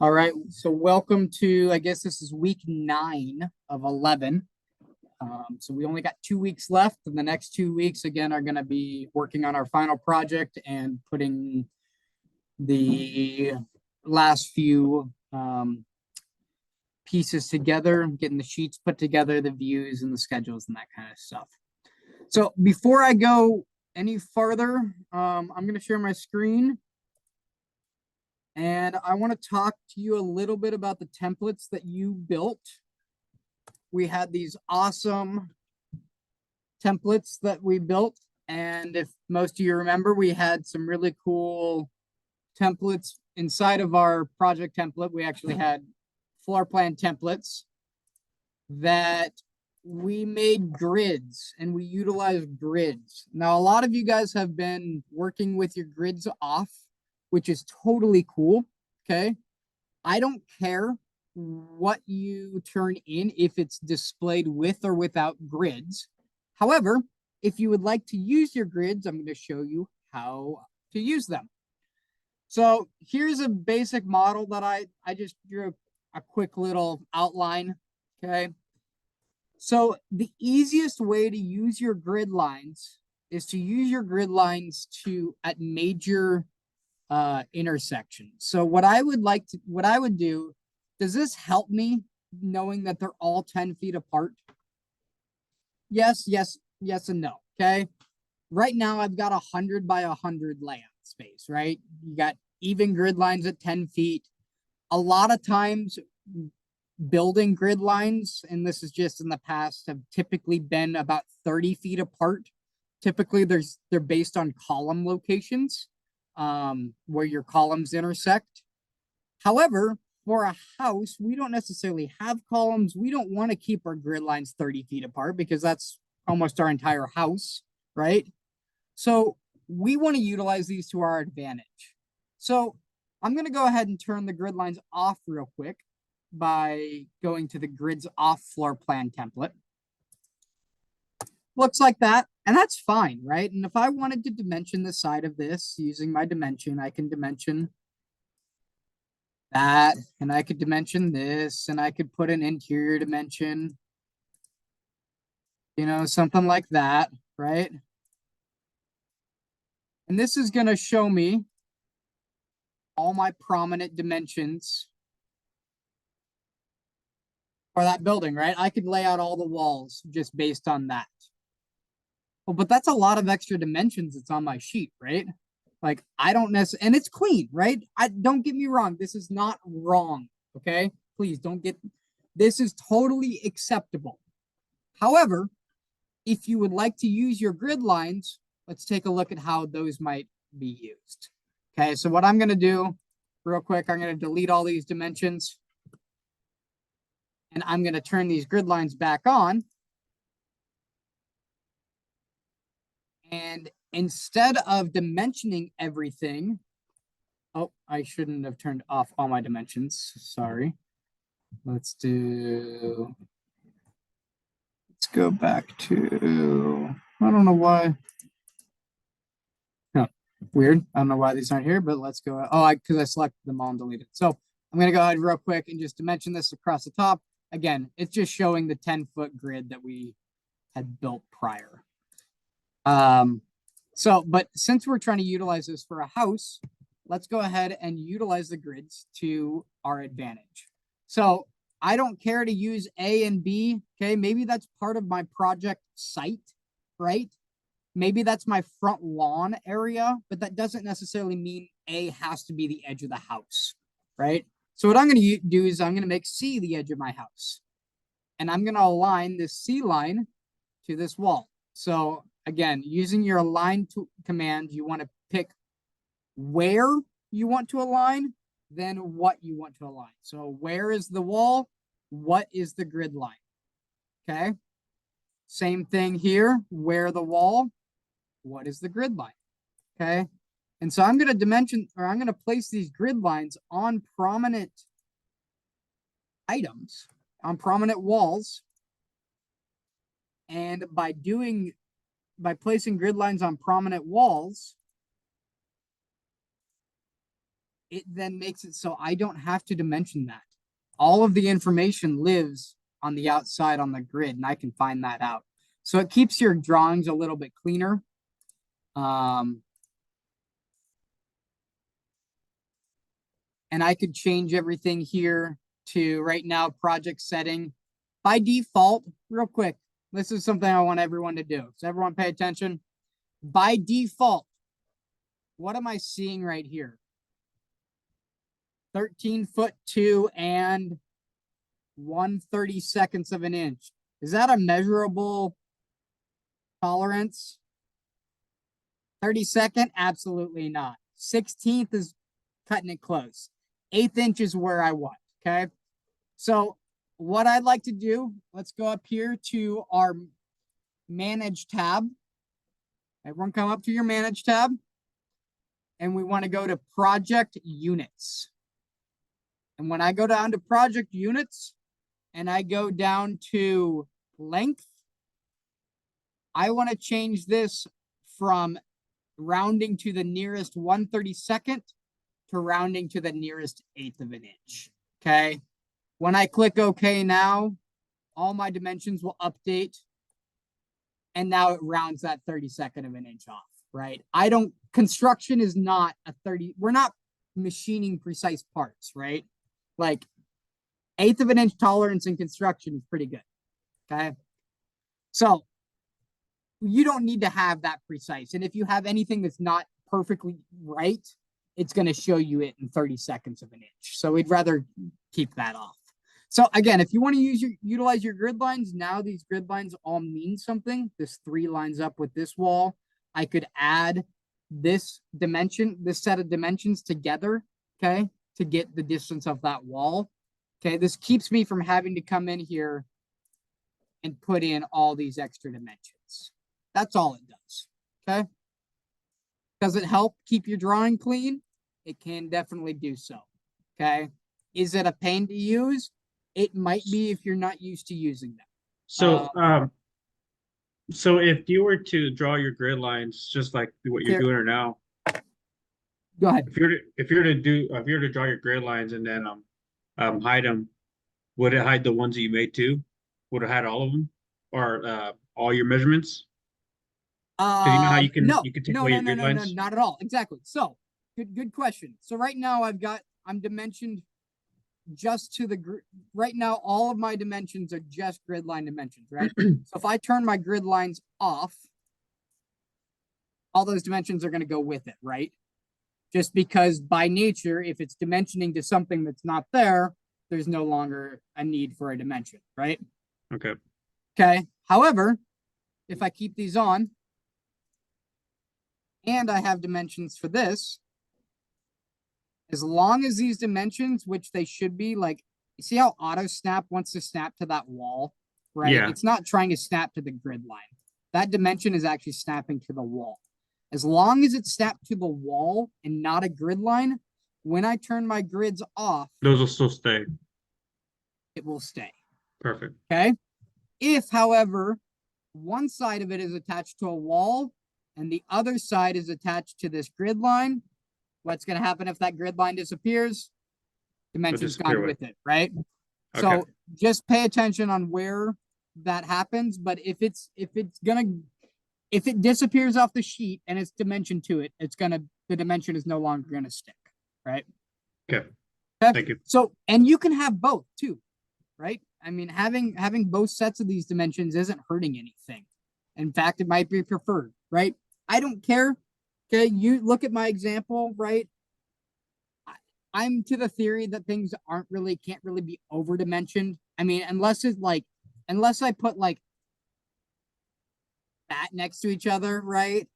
All right, so welcome to, I guess this is week 9 of 11. So we only got 2 weeks left, and the next 2 weeks again are going to be working on our final project and putting the last few pieces together, getting the sheets put together, the views and the schedules and that kind of stuff. So before I go any farther, I'm going to share my screen. And I want to talk to you a little bit about the templates that you built. We had these awesome templates that we built. And if most of you remember, we had some really cool templates inside of our project template. We actually had floor plan templates that we made grids, and we utilized grids. Now, a lot of you guys have been working with your grids off, which is totally cool. Okay. I don't care what you turn in if it's displayed with or without grids. However, if you would like to use your grids, I'm going to show you how to use them. So here's a basic model that I just drew a quick little outline. Okay. So the easiest way to use your grid lines is to use your grid lines at major intersections. So what I would do, does this help me knowing that they're all 10 feet apart? Yes, yes, yes, and no. Okay. Right now I've got 100 by 100 layout space, right? You got even grid lines at 10 feet. A lot of times building grid lines, and this is just in the past, have typically been about 30 feet apart. Typically they're based on column locations, where your columns intersect. However, for a house, we don't necessarily have columns. We don't want to keep our grid lines 30 feet apart because that's almost our entire house, right? So we want to utilize these to our advantage. So I'm going to go ahead and turn the grid lines off real quick by going to the grids off floor plan template. Looks like that, and that's fine, right? And if I wanted to dimension the side of this using my dimension, I can dimension that, and I could dimension this, and I could put an interior dimension, something like that, right? And this is going to show me all my prominent dimensions for that building, right? I could lay out all the walls just based on that. Well, but that's a lot of extra dimensions that's on my sheet, right? Like I don't necessarily, and it's clean, right? Don't get me wrong. This is not wrong. Okay. Please don't this is totally acceptable. However, if you would like to use your grid lines, let's take a look at how those might be used. Okay. So what I'm going to do real quick, I'm going to delete all these dimensions, and I'm going to turn these grid lines back on. And instead of dimensioning everything, oh, I shouldn't have turned off all my dimensions. Sorry. Let's go back to, I don't know why. No, weird. I don't know why these aren't here, but let's go. Oh, because I selected them all and deleted. So I'm going to go ahead real quick and just dimension this across the top. Again, it's just showing the 10-foot grid that we had built prior. But since we're trying to utilize this for a house, let's go ahead and utilize the grids to our advantage. So I don't care to use A and B. Okay. Maybe that's part of my project site, right? Maybe that's my front lawn area, but that doesn't necessarily mean A has to be the edge of the house, right? So what I'm going to do is I'm going to make C the edge of my house. And I'm going to align this C line to this wall. So again, using your align command, you want to pick where you want to align, then what you want to align. So where is the wall? What is the grid line? Okay. Same thing here. Where the wall? What is the grid line? Okay. And so I'm going to dimension, or I'm going to place these grid lines on prominent items, on prominent walls. And by placing grid lines on prominent walls, it then makes it so I don't have to dimension that. All of the information lives on the outside on the grid, and I can find that out. So it keeps your drawings a little bit cleaner. And I could change everything here to right now project setting. By default, real quick, this is something I want everyone to do. So everyone pay attention. By default, what am I seeing right here? 13'2" and 1/32 of an inch. Is that a measurable tolerance? 32nd? Absolutely not. 16th is cutting it close. 1/8 inch is where I want, okay? So what I'd like to do, let's go up here to our Manage tab. Everyone come up to your Manage tab. And we want to go to Project Units. And when I go down to Project Units, and I go down to Length, I want to change this from rounding to the nearest 1/32 to rounding to the nearest 1/8 of an inch. Okay. When I click OK now, all my dimensions will update. And now it rounds that 32nd of an inch off, right? Construction is not a 30, we're not machining precise parts, right? Like 1/8 of an inch tolerance in construction is pretty good. Okay. So you don't need to have that precise. And if you have anything that's not perfectly right, it's going to show you it in 32nds of an inch. So we'd rather keep that off. So again, if you want to utilize your grid lines, now these grid lines all mean something. This 3 lines up with this wall. I could add this dimension, this set of dimensions together, okay, to get the distance of that wall. Okay, this keeps me from having to come in here and put in all these extra dimensions. That's all it does, okay? Does it help keep your drawing clean? It can definitely do so, okay? Is it a pain to use? It might be if you're not used to using them. So, so if you were to draw your grid lines, just like what you're doing right now, go ahead. If you're to draw your grid lines and then hide them, would it hide the ones that you made too? Would it hide all of them or all your measurements? Because you know how you can take away your grid lines? Not at all. Exactly. So good question. So right now I'm dimensioned just to the right now all of my dimensions are just grid line dimensions, right? So if I turn my grid lines off, all those dimensions are going to go with it, right? Just because by nature, if it's dimensioning to something that's not there, there's no longer a need for a dimension, right? Okay. Okay. However, if I keep these on and I have dimensions for this, as long as these dimensions, which they should be, like, you see how auto snap wants to snap to that wall, right? Yeah. It's not trying to snap to the grid line. That dimension is actually snapping to the wall. As long as it's snapped to the wall and not a grid line, when I turn my grids off, those will still stay. It will stay. Perfect. Okay. If, however, one side of it is attached to a wall and the other side is attached to this grid line, what's going to happen if that grid line disappears? Dimension's gone with it, right? Okay. So just pay attention on where that happens. But if it disappears off the sheet and it's dimension to it, the dimension is no longer gonna stick, right? Okay. Thank you. So, and you can have both too, right? I mean, having both sets of these dimensions isn't hurting anything. In fact, it might be preferred, right? I don't care. Okay, you look at my example, right? I'm to the theory that things can't really be over dimensioned. I mean, unless I put like that next to each other, right?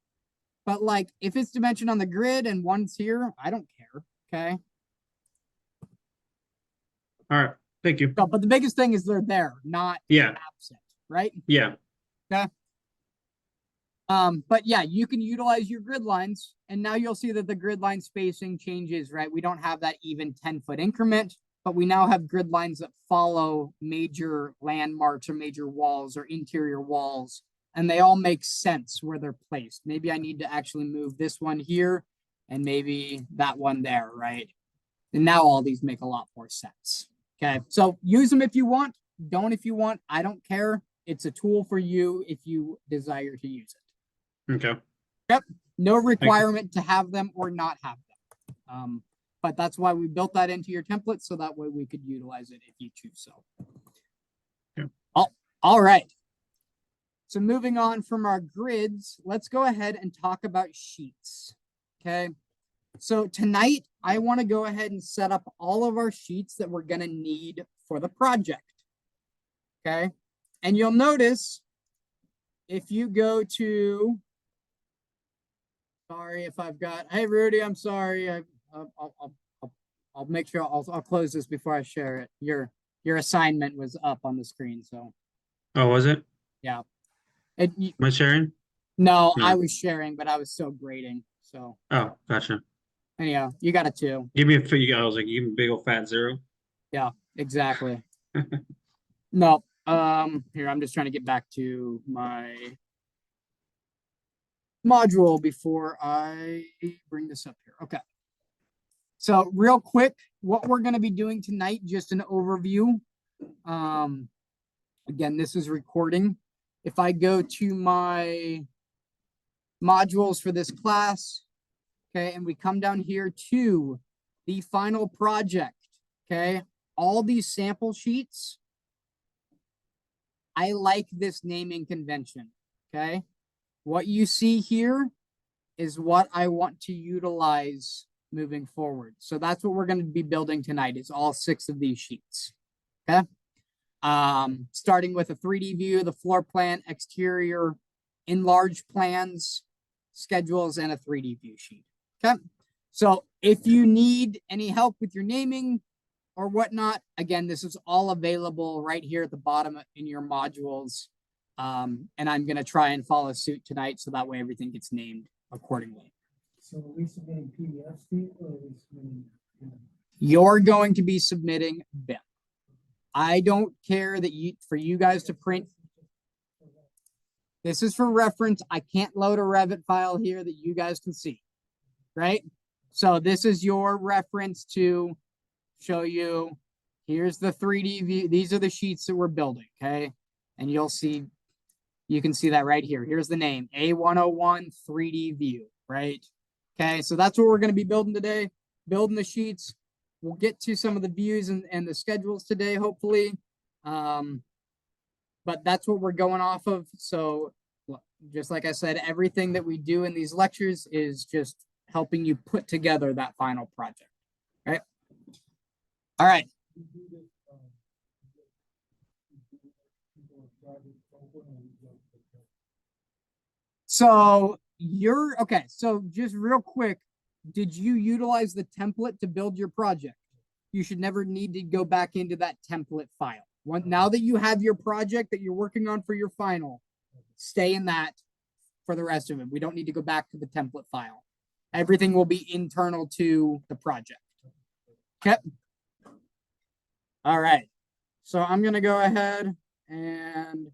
But like if it's dimension on the grid and one's here, I don't care. Okay. All right. Thank you. But the biggest thing is they're there, not absent, right? Yeah. Okay. But yeah, you can utilize your grid lines, and now you'll see that the grid line spacing changes, right? We don't have that even 10-foot increment, but we now have grid lines that follow major landmarks or major walls or interior walls, and they all make sense where they're placed. Maybe I need to actually move this one here and maybe that one there, right? And now all these make a lot more sense. Okay, so use them if you want, don't if you want. I don't care. It's a tool for you if you desire to use it. Okay. Yep. No requirement to have them or not have them. But that's why we built that into your template, so that way we could utilize it if you choose so. Yeah. All right. So moving on from our grids, let's go ahead and talk about sheets. Okay. So tonight, I want to go ahead and set up all of our sheets that we're going to need for the project. Okay. And you'll notice if you go to, sorry if I've got, hey, Rudy, I'm sorry. I'll make sure I'll close this before I share it. Your assignment was up on the screen. So. Oh, was it? Yeah. Am I sharing? No, No. I was sharing, but I was still grading. So. Oh, gotcha. Anyhow, you got it too. Give me a I was like, give me a big old fat 0. Yeah, exactly. No, here, I'm just trying to get back to my module before I bring this up here. Okay. So real quick, what we're going to be doing tonight, just an overview. Again, this is recording. If I go to my modules for this class, okay, and we come down here to the final project, okay, all these sample sheets, I like this naming convention, okay? What you see here is what I want to utilize moving forward. So that's what we're going to be building tonight, is all 6 of these sheets, okay? Starting with a 3D view, the floor plan, exterior, enlarged plans, schedules, and a 3D view sheet, okay? So if you need any help with your naming or whatnot, again, this is all available right here at the bottom in your modules. And I'm going to try and follow suit tonight, so that way everything gets named accordingly. So are we submitting PDF, Steve, or are we submitting? You're going to be submitting BIM. I don't care that for you guys to print. This is for reference. I can't load a Revit file here that you guys can see, right? So this is your reference to show you, here's the 3D view. These are the sheets that we're building, okay? And you'll see, you can see that right here. Here's the name, A101 3D view, right? Okay, so that's what we're going to be building today, building the sheets. We'll get to some of the views and the schedules today, hopefully. But that's what we're going off of. So just like I said, everything that we do in these lectures is just helping you put together that final project, right? All right. So you're okay. So just real quick, did you utilize the template to build your project? You should never need to go back into that template file. Now that you have your project that you're working on for your final, stay in that for the rest of it. We don't need to go back to the template file. Everything will be internal to the project. Okay. All right. So I'm going to go ahead and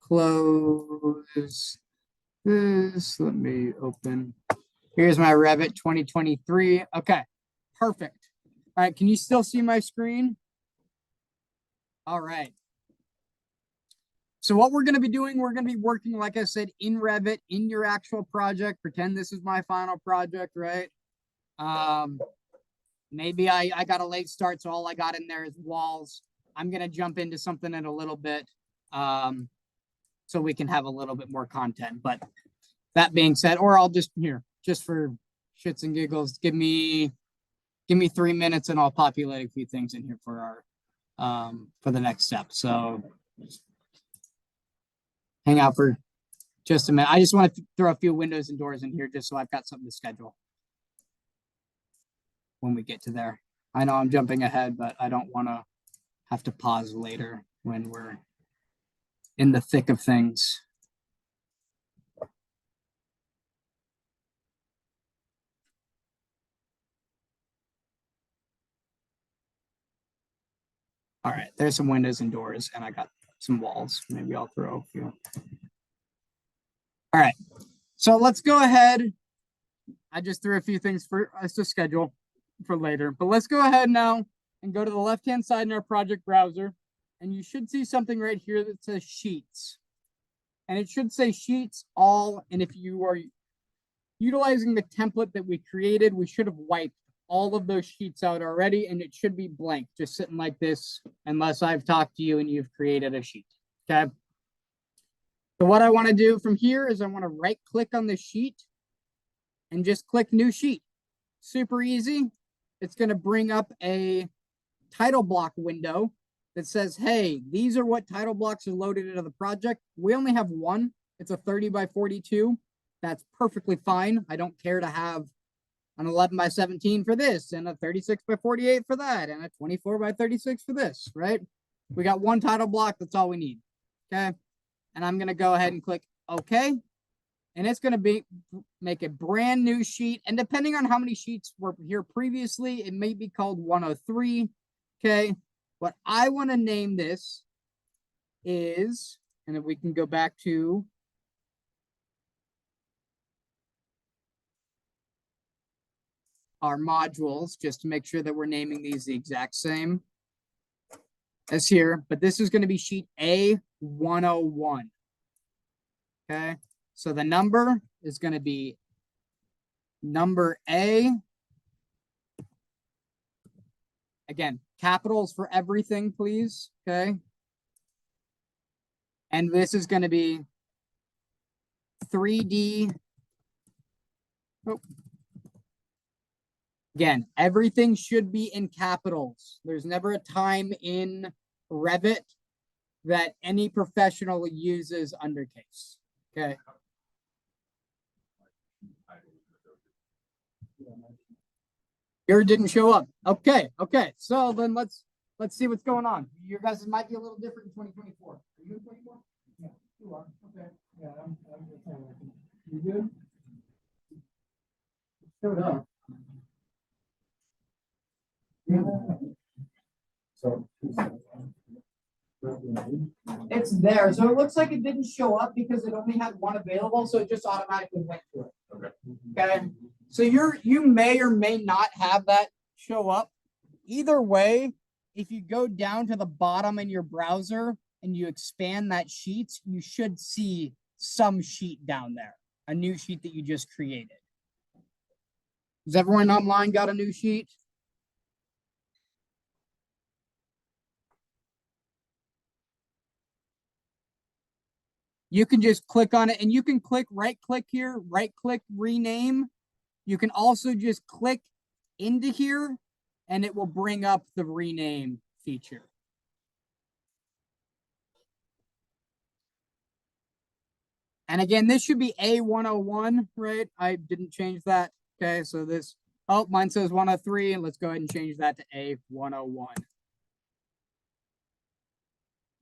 close this. Let me open. Here's my Revit 2023. Okay, perfect. All right, can you still see my screen? All right. So what we're going to be doing, we're going to be working, like I said, in Revit, in your actual project. Pretend this is my final project, right? Maybe I got a late start, so all I got in there is walls. I'm going to jump into something in a little bit so we can have a little bit more content. But that being said, or I'll just just for shits and giggles, give me 3 minutes and I'll populate a few things in here for our for the next step. So hang out for just a minute. I just want to throw a few windows and doors in here just so I've got something to schedule when we get to there. I know I'm jumping ahead, but I don't want to have to pause later when we're in the thick of things. All right, there's some windows and doors, and I got some walls. Maybe I'll throw a few. All right, so let's go ahead I just threw a few things for us to schedule for later. But let's go ahead now and go to the left-hand side in our project browser. And you should see something right here that says Sheets. And it should say Sheets All. And if you are utilizing the template that we created, we should have wiped all of those sheets out already, and it should be blank, just sitting like this, unless I've talked to you and you've created a sheet. Okay. So what I want to do from here is I want to right click on the sheet and just click new sheet. Super easy. It's going to bring up a title block window that says, hey, these are what title blocks are loaded into the project. We only have one. It's a 30 by 42. That's perfectly fine. I don't care to have an 11 by 17 for this and a 36 by 48 for that and a 24 by 36 for this, right? We got one title block. That's all we need. Okay. And I'm going to go ahead and click OK. And it's going to make a brand new sheet. And depending on how many sheets were here previously, it may be called 103. Okay. What I want to name this is, and if we can go back to our modules, just to make sure that we're naming these the exact same as here, but this is going to be sheet A101. Okay. So the number is going to be number A. Again, capitals for everything, please. Okay. And this is going to be 3D. Oh. Again, everything should be in capitals. There's never a time in Revit that any professional uses undercase. Okay. Yours didn't show up. Okay. Okay. So then let's see what's going on. Your guys might be a little different in 2024. Are you in 24? Yeah, you are. Okay. Yeah, I'm you good? Showed up. So. It's there. So it looks like it didn't show up because it only had one available. So it just automatically went to it. Okay. Okay. So you may or may not have that show up. Either way, if you go down to the bottom in your browser and you expand that sheet, you should see some sheet down there, a new sheet that you just created. Has everyone online got a new sheet? You can just click on it and you can right click here, right click rename. You can also just click into here and it will bring up the rename feature. And again, this should be A101, right? I didn't change that. Okay, so this, oh, mine says 103, and let's go ahead and change that to A101.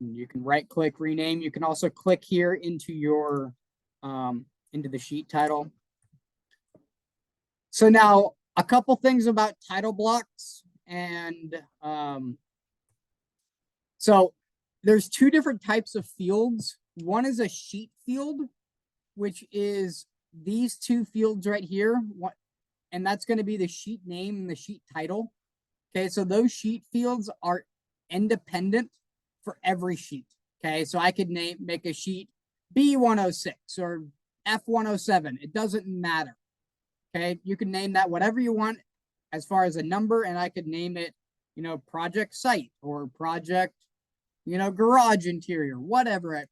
You can right click rename. You can also click here into your into the sheet title. So now a couple things about title blocks, and so there's two different types of fields. One is a sheet field, which is these two fields right here. And that's going to be the sheet name and the sheet title. Okay, so those sheet fields are independent for every sheet. Okay, so I could make a sheet B106 or F107. It doesn't matter. Okay, you can name that whatever you want as far as a number, and I could name it, you know, project site or project, you know, garage interior, whatever.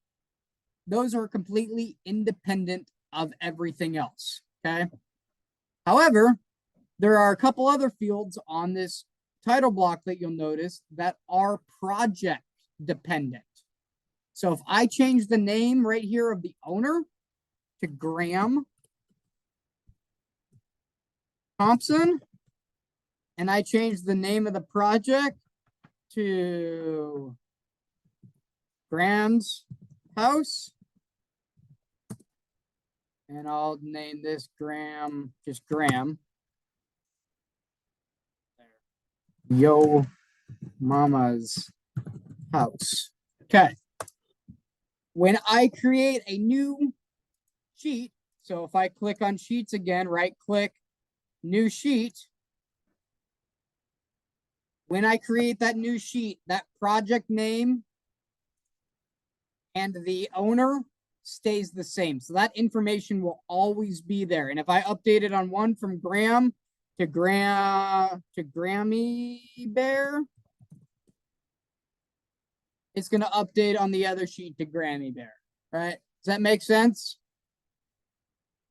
Those are completely independent of everything else. Okay. However, there are a couple other fields on this title block that you'll notice that are project dependent. So if I change the name right here of the owner to Graham Thompson, and I change the name of the project to Graham's house, and I'll name this Graham, just Graham. Yo Mama's house. Okay. When I create a new sheet, so if I click on sheets again, right click, new sheet, when I create that new sheet, that project name and the owner stays the same. So that information will always be there. And if I update it on one from Graham to Grammy Bear, it's going to update on the other sheet to Grammy Bear, right? Does that make sense?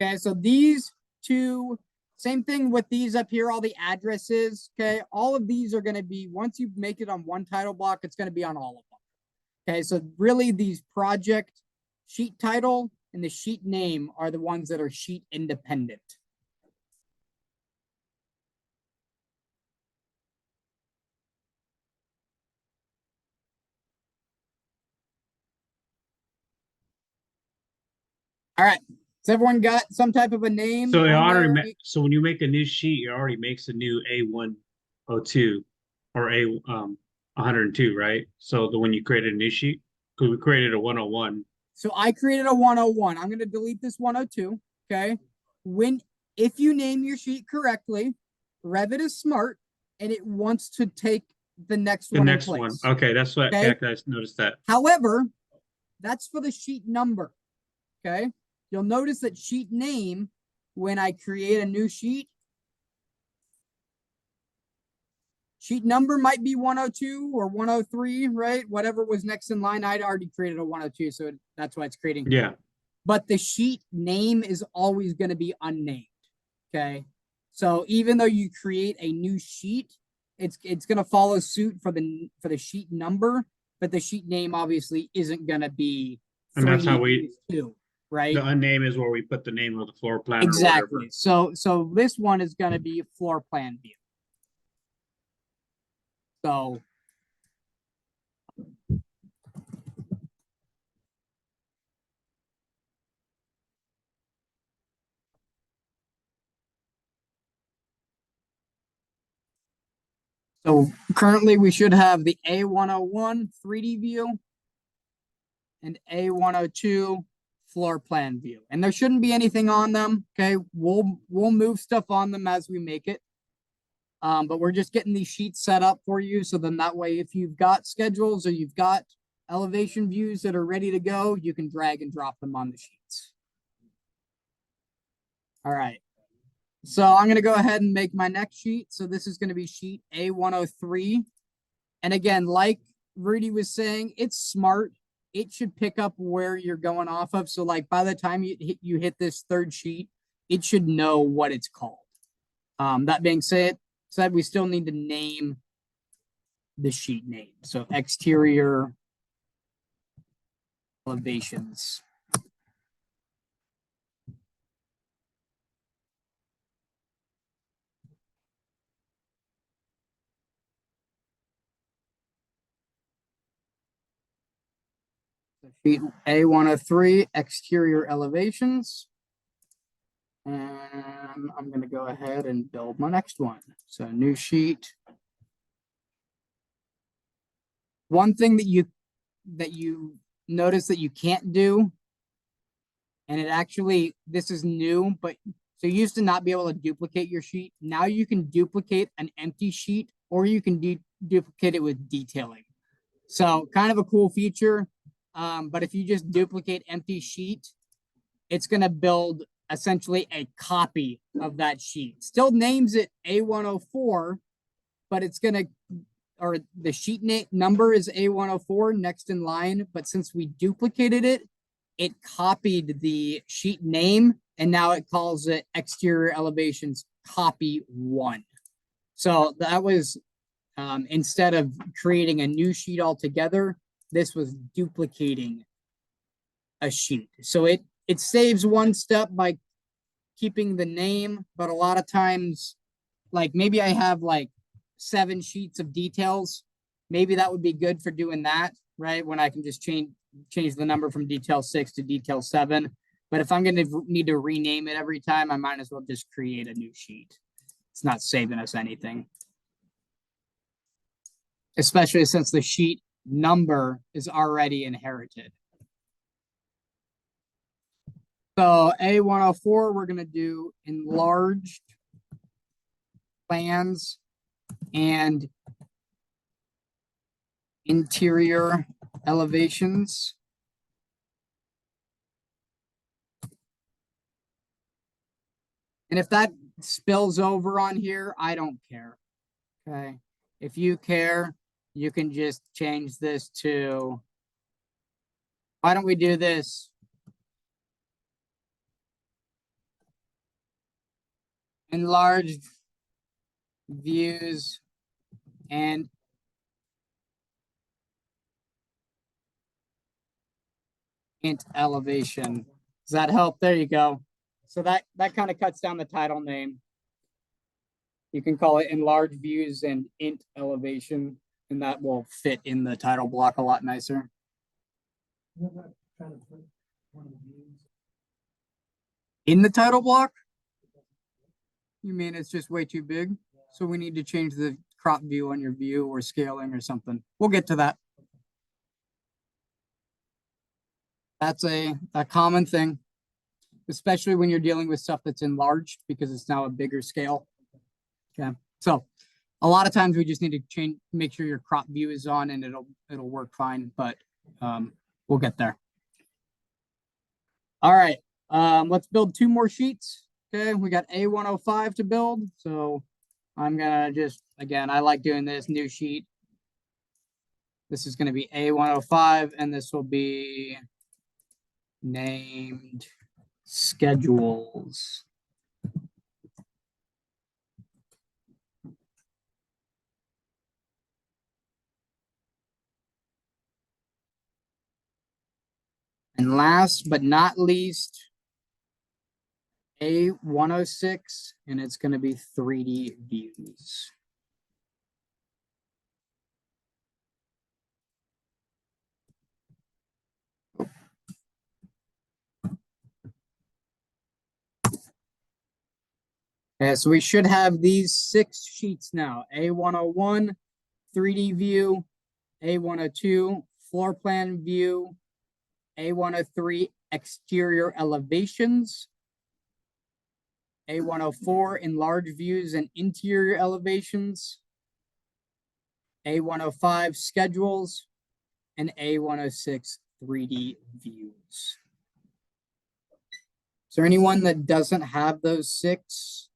Okay, so these two, same thing with these up here, all the addresses, okay? All of these are going to be, once you make it on one title block, it's going to be on all of them. Okay, so really these project sheet title and the sheet name are the ones that are sheet independent. All right, has everyone got some type of a name? So it on already there? so when you make a new sheet, it already makes a new A102 or A 102, right? So the when you create a new sheet, because we created a 101. So I created a 101. I'm going to delete this 102. Okay. If you name your sheet correctly, Revit is smart and it wants to take the next The one next in one. place. Okay, that's what Okay. I noticed that. However, that's for the sheet number. Okay. You'll notice that sheet name, when I create a new sheet, sheet number might be 102 or 103, right? Whatever was next in line. I'd already created a 102, so that's why it's creating. Yeah. But the sheet name is always going to be unnamed. Okay. So even though you create a new sheet, it's going to follow suit for the sheet number, but the sheet name obviously isn't going to be And that's how we 2, right? the unname is where we put the name of the floor plan. Exactly. So this one is going to be floor plan view. So currently we should have the A101 3D view and A102 floor plan view. And there shouldn't be anything on them. Okay. We'll move stuff on them as we make it. But we're just getting these sheets set up for you. So then that way, if you've got schedules or you've got elevation views that are ready to go, you can drag and drop them on the sheets. All right. So I'm going to go ahead and make my next sheet. So this is going to be sheet A103. And again, like Rudy was saying, it's smart. It should pick up where you're going off of. So like by the time you hit this third sheet, it should know what it's called. That being said, we still need to name the sheet name. So exterior elevations. So sheet A103, exterior elevations. And I'm going to go ahead and build my next one. So new sheet. One thing that you notice that you can't do, and it actually, this is new, but so you used to not be able to duplicate your sheet. Now you can duplicate an empty sheet, or you can duplicate it with detailing. So kind of a cool feature. But if you just duplicate empty sheet, it's going to build essentially a copy of that sheet. Still names it A104, but it's going to, or the sheet number is A104 next in line. But since we duplicated it, it copied the sheet name and now it calls it exterior elevations copy 1. So that was, instead of creating a new sheet altogether, this was duplicating a sheet. So it saves one step by keeping the name, but a lot of times, like maybe I have like 7 sheets of details. Maybe that would be good for doing that, right? When I can just change the number from detail 6 to detail 7. But if I'm going to need to rename it every time, I might as well just create a new sheet. It's not saving us anything. Especially since the sheet number is already inherited. So A104, we're going to do enlarged plans and interior elevations. And if that spills over on here, I don't care. Okay. If you care, you can just change this to, why don't we do this? Enlarged views and int elevation. Does that help? There you go. So that kind of cuts down the title name. You can call it enlarged views and int elevation, and that will fit in the title block a lot nicer. You're not trying to put one of the views. In the title block? You mean it's just way too big? So we need to change the crop view on your view or scaling or something. We'll get to that. That's a common thing, especially when you're dealing with stuff that's enlarged because it's now a bigger scale. Okay, so a lot of times we just need to make sure your crop view is on and it'll work fine, but we'll get there. All right, let's build 2 more sheets. Okay, we got A105 to build, so I'm gonna just, again, I like doing this new sheet. This is gonna be A105, and this will be named schedules. And last but not least, A106, and it's going to be 3D views. Okay, so we should have these 6 sheets now. A101, 3D view, A102, floor plan view, A103, exterior elevations, A104, enlarged views and interior elevations, A105, schedules, and A106, 3D views. Is there anyone that doesn't have those 6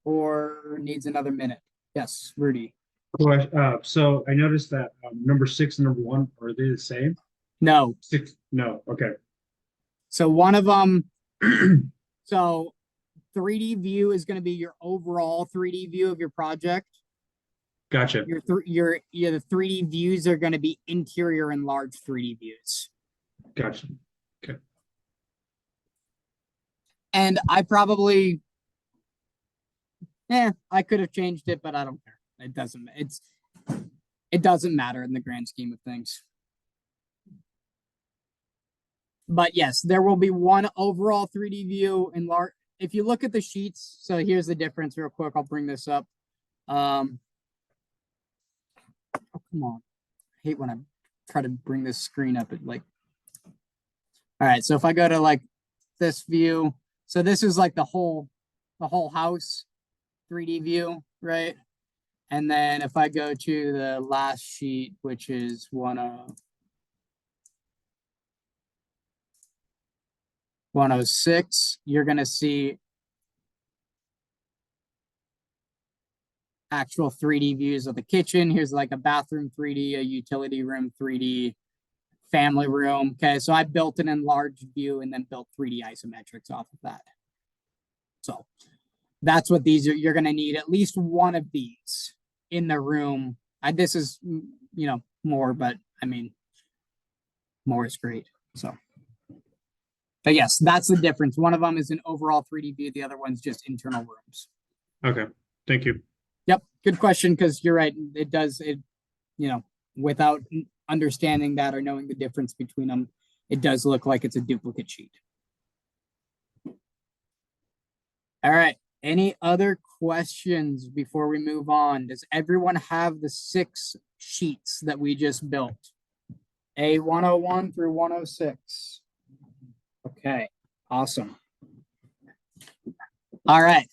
or needs another minute? Yes, Rudy. So I noticed that number 6 and number 1, are they the same? No. 6, no, okay. So one of them, so 3D view is going to be your overall 3D view of your project. Gotcha. The 3D views are going to be interior and large 3D views. Gotcha. Okay. And I probably, I could have changed it, but I don't care. It doesn't matter in the grand scheme of things. But yes, there will be one overall 3D view in large. If you look at the sheets, so here's the difference real quick. I'll bring this up. Oh, come on. I hate when I try to bring this screen up. All right. So if I go to like this view, so this is like the whole house 3D view, right? And then if I go to the last sheet, which is 106, you're going to see actual 3D views of the kitchen. Here's like a bathroom 3D, a utility room 3D, family room. Okay, so I built an enlarged view and then built 3D isometrics off of that. So that's what these are. You're going to need at least one of these in the room. This is, more, but I mean, more is great. So, but yes, that's the difference. One of them is an overall 3D view. The other one's just internal rooms. Okay. Thank you. Yep. Good question. Cause you're right. Without understanding that or knowing the difference between them, it does look like it's a duplicate sheet. All right. Any other questions before we move on? Does everyone have the 6 sheets that we just built? A101 through 106. Okay, awesome. All right.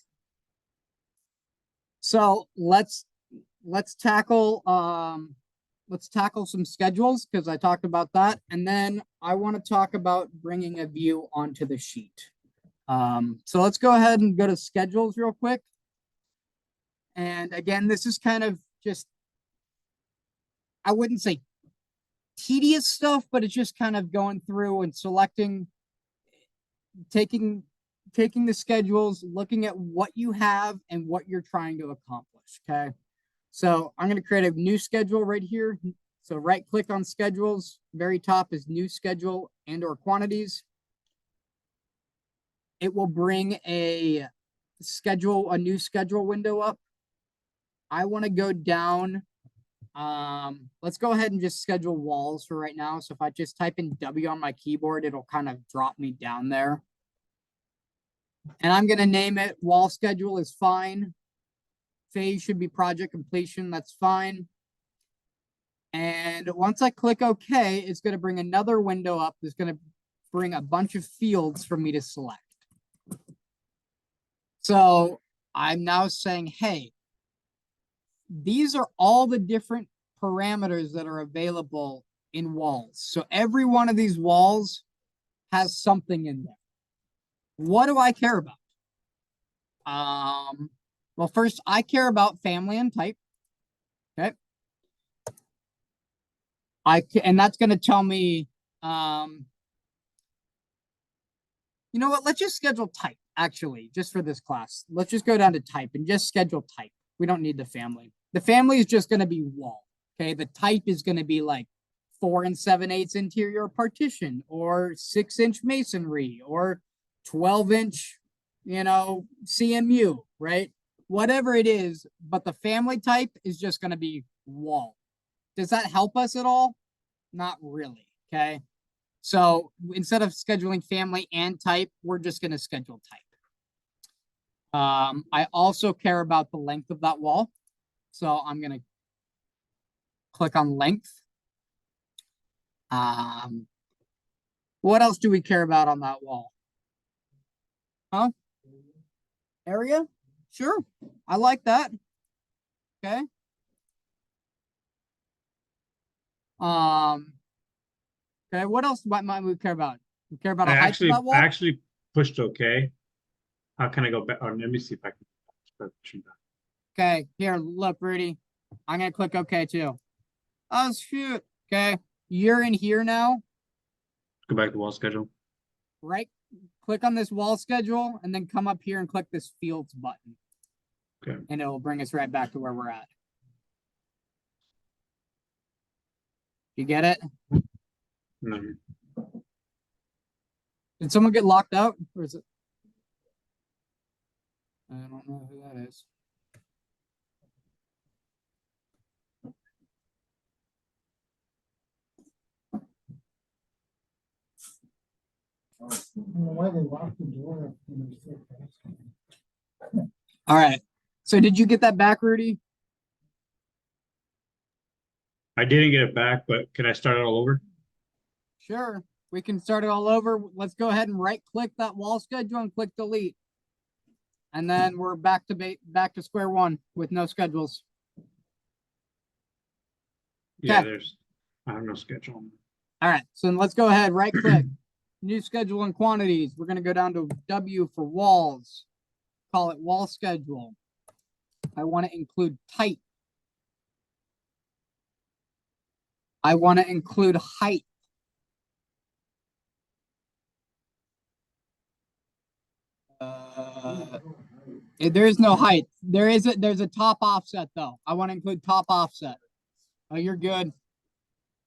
So let's tackle some schedules because I talked about that, and then I want to talk about bringing a view onto the sheet. So let's go ahead and go to schedules real quick. And again, this is kind of just, I wouldn't say tedious stuff, but it's just kind of going through and selecting, taking the schedules, looking at what you have and what you're trying to accomplish. Okay. So I'm going to create a new schedule right here. So right click on schedules, very top is new schedule and or quantities. It will bring a new schedule window up. I want to go down. Let's go ahead and just schedule walls for right now. So if I just type in W on my keyboard, it'll kind of drop me down there. And I'm going to name it wall schedule is fine. Phase should be project completion. That's fine. And once I click OK, it's going to bring another window up. That's going to bring a bunch of fields for me to select. So I'm now saying, hey, these are all the different parameters that are available in walls. So every one of these walls has something in there. What do I care about? Well, first I care about family and type. Okay. And that's going to tell me, you know what? Let's just schedule type, actually, just for this class. Let's just go down to type and just schedule type. We don't need the family. The family is just going to be wall. Okay. The type is going to be like 4 7/8 interior partition or 6-inch masonry or 12-inch, CMU, right? Whatever it is, but the family type is just going to be wall. Does that help us at all? Not really. Okay. So instead of scheduling family and type, we're just going to schedule type. I also care about the length of that wall. So I'm going to click on length. What else do we care about on that wall? Huh? Area? Sure. I like that. Okay. Okay, what else might we care about? We care about a height of that wall? I actually pushed OK. How can I go back? Oh, let me see if I can. Okay, here, look, Rudy. I'm gonna click OK too. Oh shoot. Okay, you're in here now. Go back to wall schedule. Right, click on this wall schedule and then come up here and click this fields button. Okay. And it will bring us right back to where we're at. You get it? No. Did someone get locked out? Or is it? I don't know who that is. I don't know why they locked the door when they're so fast. All right. So did you get that back, Rudy? I didn't get it back, but can I start it all over? Sure. We can start it all over. Let's go ahead and right click that wall schedule and click delete. And then we're back to square one with no schedules. Yeah, Okay. I have no schedule. All right. So let's go ahead, right click, new schedule and quantities. We're going to go down to W for walls. Call it wall schedule. I want to include type. I want to include height. There is no height. There's a top offset though. I want to include top offset. Oh, you're good.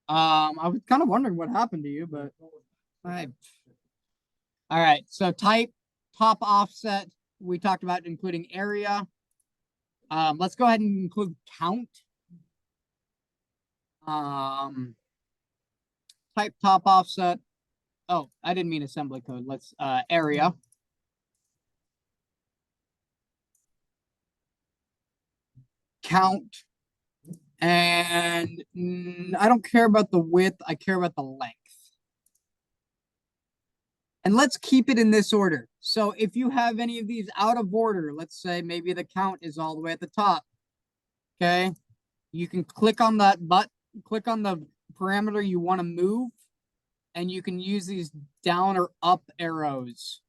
I was kind of wondering what happened to you, but all right. So type, top offset. We talked about including area. Let's go ahead and include count. Type, top offset. Oh, I didn't mean assembly code. Let's area. Count. And I don't care about the width. I care about the length. And let's keep it in this order. So if you have any of these out of order, let's say maybe the count is all the way at the top. Okay. You can click on that button, click on the parameter you want to move, and you can use these down or up arrows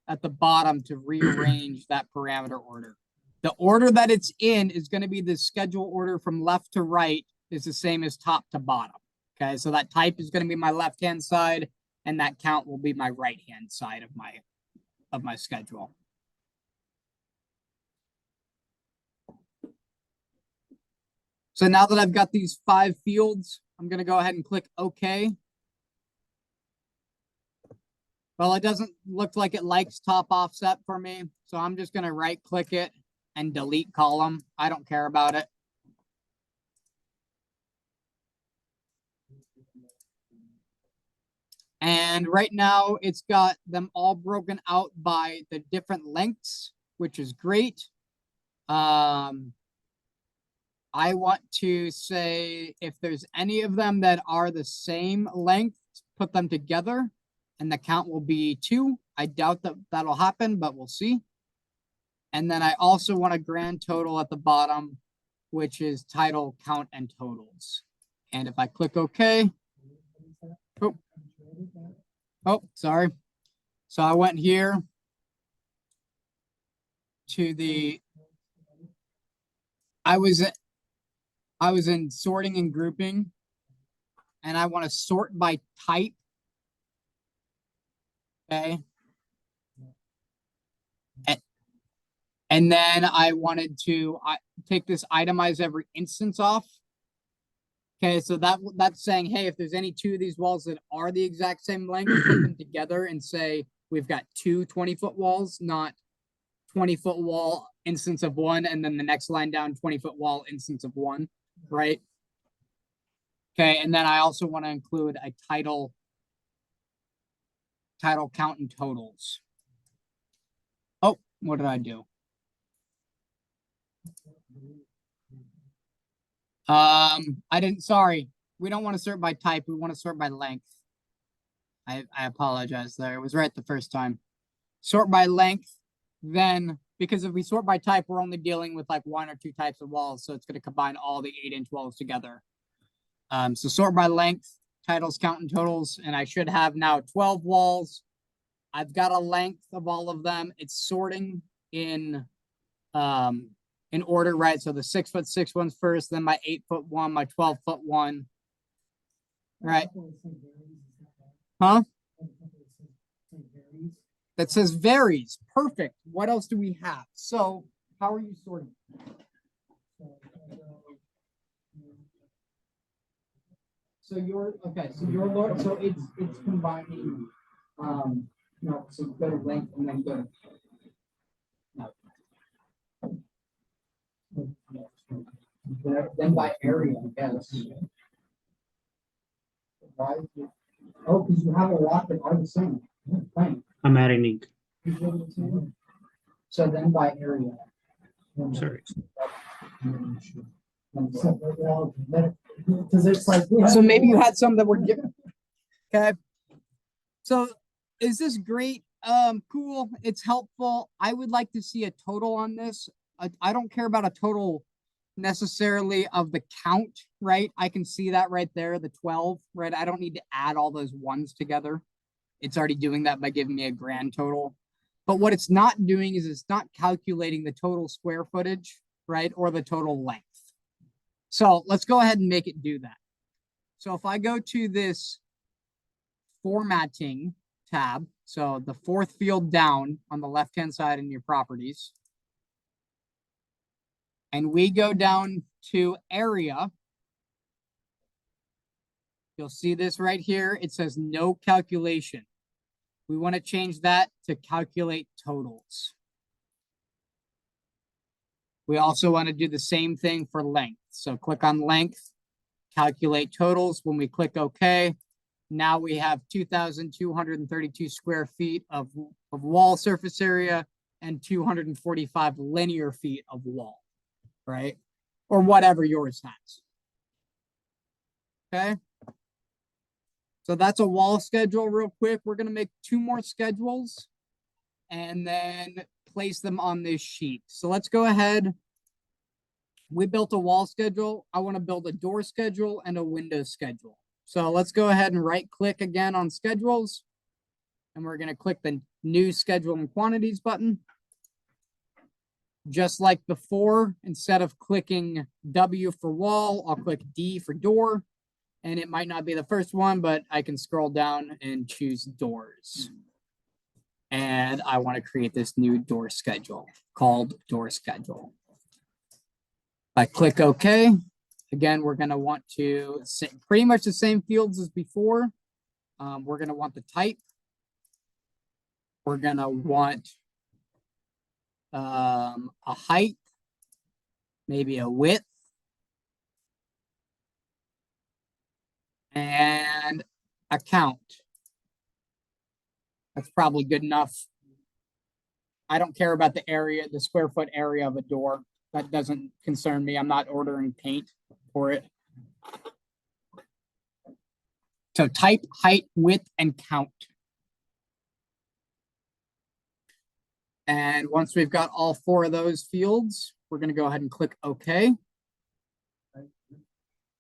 at the bottom to rearrange that parameter order. The order that it's in is going to be the schedule order from left to right is the same as top to bottom. Okay, so that type is going to be my left-hand side, and that count will be my right-hand side of my schedule. So now that I've got these 5 fields, I'm going to go ahead and click OK. Well, it doesn't look like it likes top offset for me, so I'm just going to right-click it and delete column. I don't care about it. And right now it's got them all broken out by the different lengths, which is great. I want to say if there's any of them that are the same length, put them together and the count will be 2. I doubt that that'll happen, but we'll see. And then I also want a grand total at the bottom, which is title, count, and totals. And if I click OK, oh, sorry. So I went here to the, I was in sorting and grouping, and I want to sort by type. Okay. And then I wanted to take this itemize every instance off. Okay, so that's saying, hey, if there's any 2 of these walls that are the exact same length, put them together and say we've got 2 20-foot walls, not 20-foot wall instance of 1, and then the next line down 20-foot wall instance of 1, right? Okay, and then I also want to include a title, count, and totals. Oh, what did I do? I didn't, sorry. We don't want to sort by type. We want to sort by length. I apologize there. It was right the first time. Sort by length, then, because if we sort by type, we're only dealing with like 1 or 2 types of walls. So it's going to combine all the 8-inch walls together. So sort by length, titles, count, and totals. And I should have now 12 walls. I've got a length of all of them. It's sorting in order, right? So the 6'6" ones first, then my 8-foot one, my 12-foot one. Right. Huh? That says varies. Perfect. What else do we have? So how are you sorting? So it's combining no, so go to length and then go no. Then by area, I guess. Why? Oh, because you have a lot that are the same. Fine. I'm adding ink. So then by area. Sorry. Because it's like. So maybe you had some that were given. Okay. So is this great? Cool. It's helpful. I would like to see a total on this. I don't care about a total necessarily of the count, right? I can see that right there, the 12, right? I don't need to add all those ones together. It's already doing that by giving me a grand total. But what it's not doing is it's not calculating the total square footage, right? Or the total length. So let's go ahead and make it do that. So if I go to this formatting tab, so the 4th field down on the left-hand side in your properties, and we go down to area, you'll see this right here. It says no calculation. We want to change that to calculate totals. We also want to do the same thing for length. So click on length, calculate totals. When we click OK, now we have 2,232 square feet of wall surface area and 245 linear feet of wall, right? Or whatever yours has. Okay. So that's a wall schedule real quick. We're going to make 2 more schedules and then place them on this sheet. So let's go ahead. We built a wall schedule. I want to build a door schedule and a window schedule. So let's go ahead and right click again on schedules. And we're going to click the new schedule and quantities button. Just like before, instead of clicking W for wall, I'll click D for door. And it might not be the first one, but I can scroll down and choose doors. And I want to create this new door schedule called door schedule. I click OK. Again, we're going to want to pretty much the same fields as before. We're going to want the type. We're going to want a height, maybe a width, and a count. That's probably good enough. I don't care about the area, the square foot area of a door. That doesn't concern me. I'm not ordering paint for it. So type, height, width, and count. And once we've got all 4 of those fields, we're going to go ahead and click OK.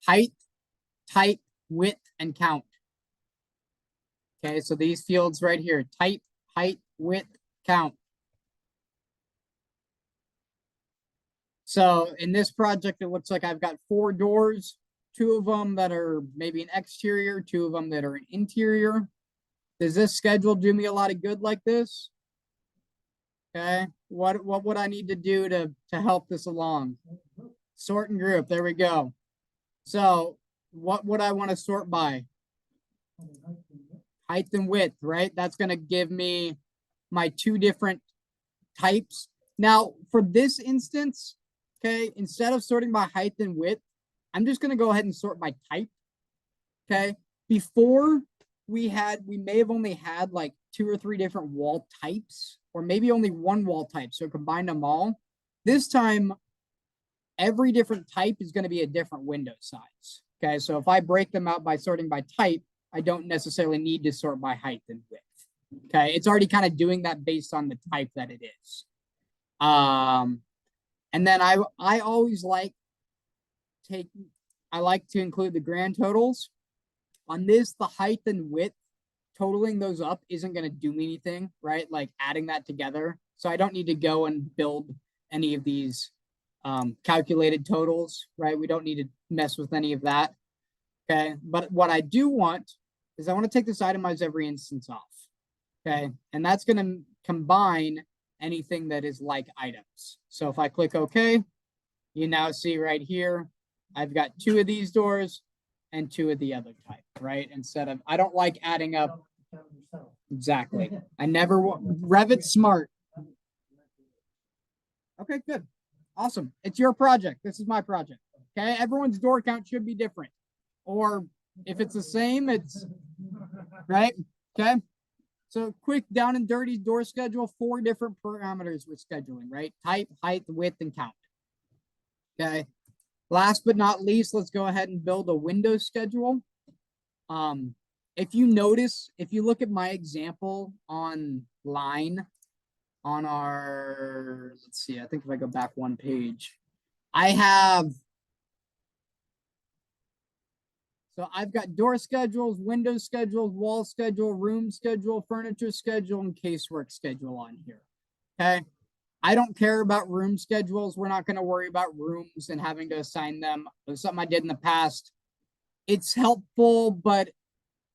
Height, type, width, and count. Okay, so these fields right here, type, height, width, count. So in this project, it looks like I've got 4 doors, 2 of them that are maybe an exterior, 2 of them that are an interior. Does this schedule do me a lot of good like this? Okay, what would I need to do to help this along? Sort and group, there we go. So what would I want to sort by? Height and width, right? That's going to give me my 2 different types. Now, for this instance, okay, instead of sorting by height and width, I'm just going to go ahead and sort by type. Okay, before we may have only had like 2 or 3 different wall types, or maybe only 1 wall type. So combine them all. This time, every different type is going to be a different window size. Okay, so if I break them out by sorting by type, I don't necessarily need to sort by height and width. Okay, it's already kind of doing that based on the type that it is. And then I always like to include the grand totals. On this, the height and width, totaling those up isn't going to do me anything, right? Like adding that together. So I don't need to go and build any of these calculated totals, right? We don't need to mess with any of that. Okay, but what I do want is I want to take this itemize every instance off. Okay, and that's going to combine anything that is like items. So if I click OK, you now see right here, I've got 2 of these doors and 2 of the other type, right? Instead of, I don't like adding up. Exactly. I never, Revit's smart. Okay, good. Awesome. It's your project. This is my project. Okay, everyone's door count should be different. Or if it's the same, it's right. Okay. So quick down and dirty door schedule, 4 different parameters with scheduling, right? Type, height, width, and count. Okay. Last but not least, let's go ahead and build a window schedule. If you notice, if you look at my example online on our, let's see, I think if I go back 1 page, so I've got door schedules, window schedules, wall schedule, room schedule, furniture schedule, and casework schedule on here. Okay. I don't care about room schedules. We're not going to worry about rooms and having to assign them. It was something I did in the past. It's helpful, but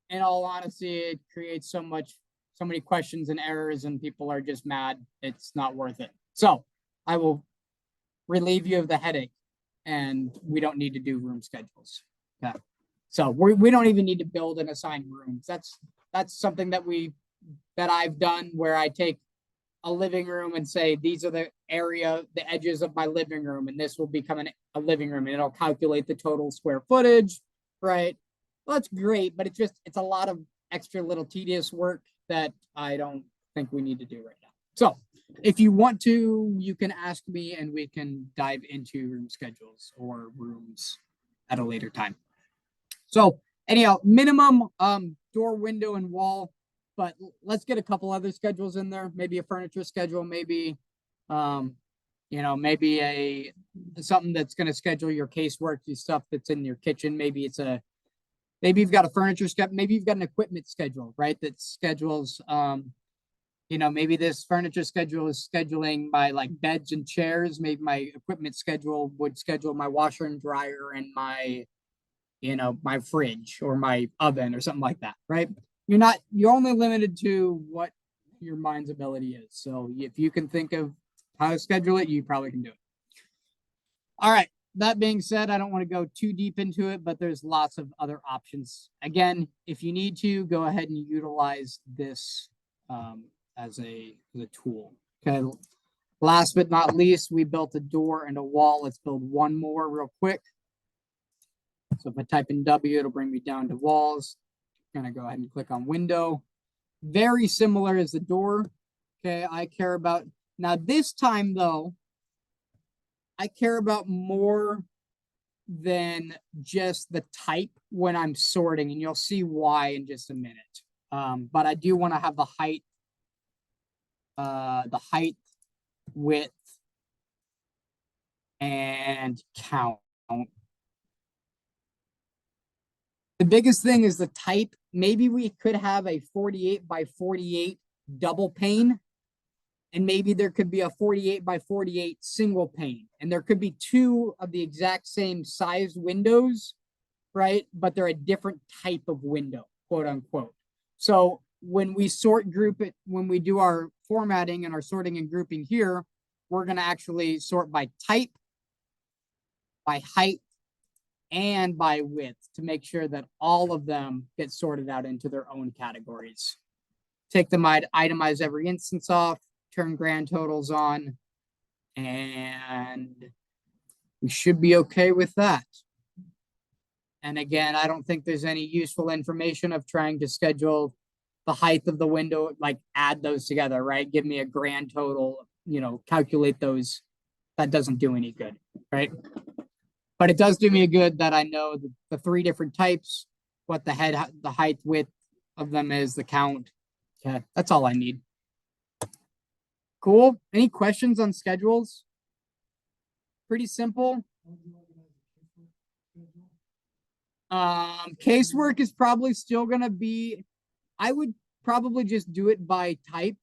in all honesty, it creates so many questions and errors, and people are just mad. It's not worth it. So I will relieve you of the headache, and we don't need to do room schedules. Okay. So we don't even need to build and assign rooms. That's something that I've done where I take a living room and say, these are the edges of my living room, and this will become a living room, and it'll calculate the total square footage, right? Well, that's great, but it's a lot of extra little tedious work that I don't think we need to do right now. So if you want to, you can ask me and we can dive into room schedules or rooms at a later time. So anyhow, minimum door, window, and wall, but let's get a couple other schedules in there. Maybe a furniture schedule, maybe, maybe something that's going to schedule your casework, your stuff that's in your kitchen. Maybe you've got a furniture schedule, maybe you've got an equipment schedule, right? That schedules, maybe this furniture schedule is scheduling my like beds and chairs. Maybe my equipment schedule would schedule my washer and dryer and my fridge or my oven or something like that, right? You're only limited to what your mind's ability is. So if you can think of how to schedule it, you probably can do it. All right. That being said, I don't want to go too deep into it, but there's lots of other options. Again, if you need to, go ahead and utilize this as a tool. Okay. Last but not least, we built a door and a wall. Let's build one more real quick. So if I type in W, it'll bring me down to walls. I'm going to go ahead and click on window. Very similar as the door. Okay, I care about, now this time though, I care about more than just the type when I'm sorting, and you'll see why in just a minute. But I do want to have the height, width, and count. The biggest thing is the type. Maybe we could have a 48 by 48 double pane, and maybe there could be a 48 by 48 single pane, and there could be two of the exact same size windows, right? But they're a different type of window, quote unquote. So when we group it, when we do our formatting and our sorting and grouping here, we're going to actually sort by type, by height, and by width to make sure that all of them get sorted out into their own categories. Take them, itemize every instance off, turn grand totals on, and we should be okay with that. And again, I don't think there's any useful information of trying to schedule the height of the window, like add those together, right? Give me a grand total, calculate those. That doesn't do any good, right? But it does do me a good that I know the three different types, what the height, width of them is, the count. Okay, that's all I need. Cool. Any questions on schedules? Pretty simple. Casework is probably still going to be, I would probably just do it by type.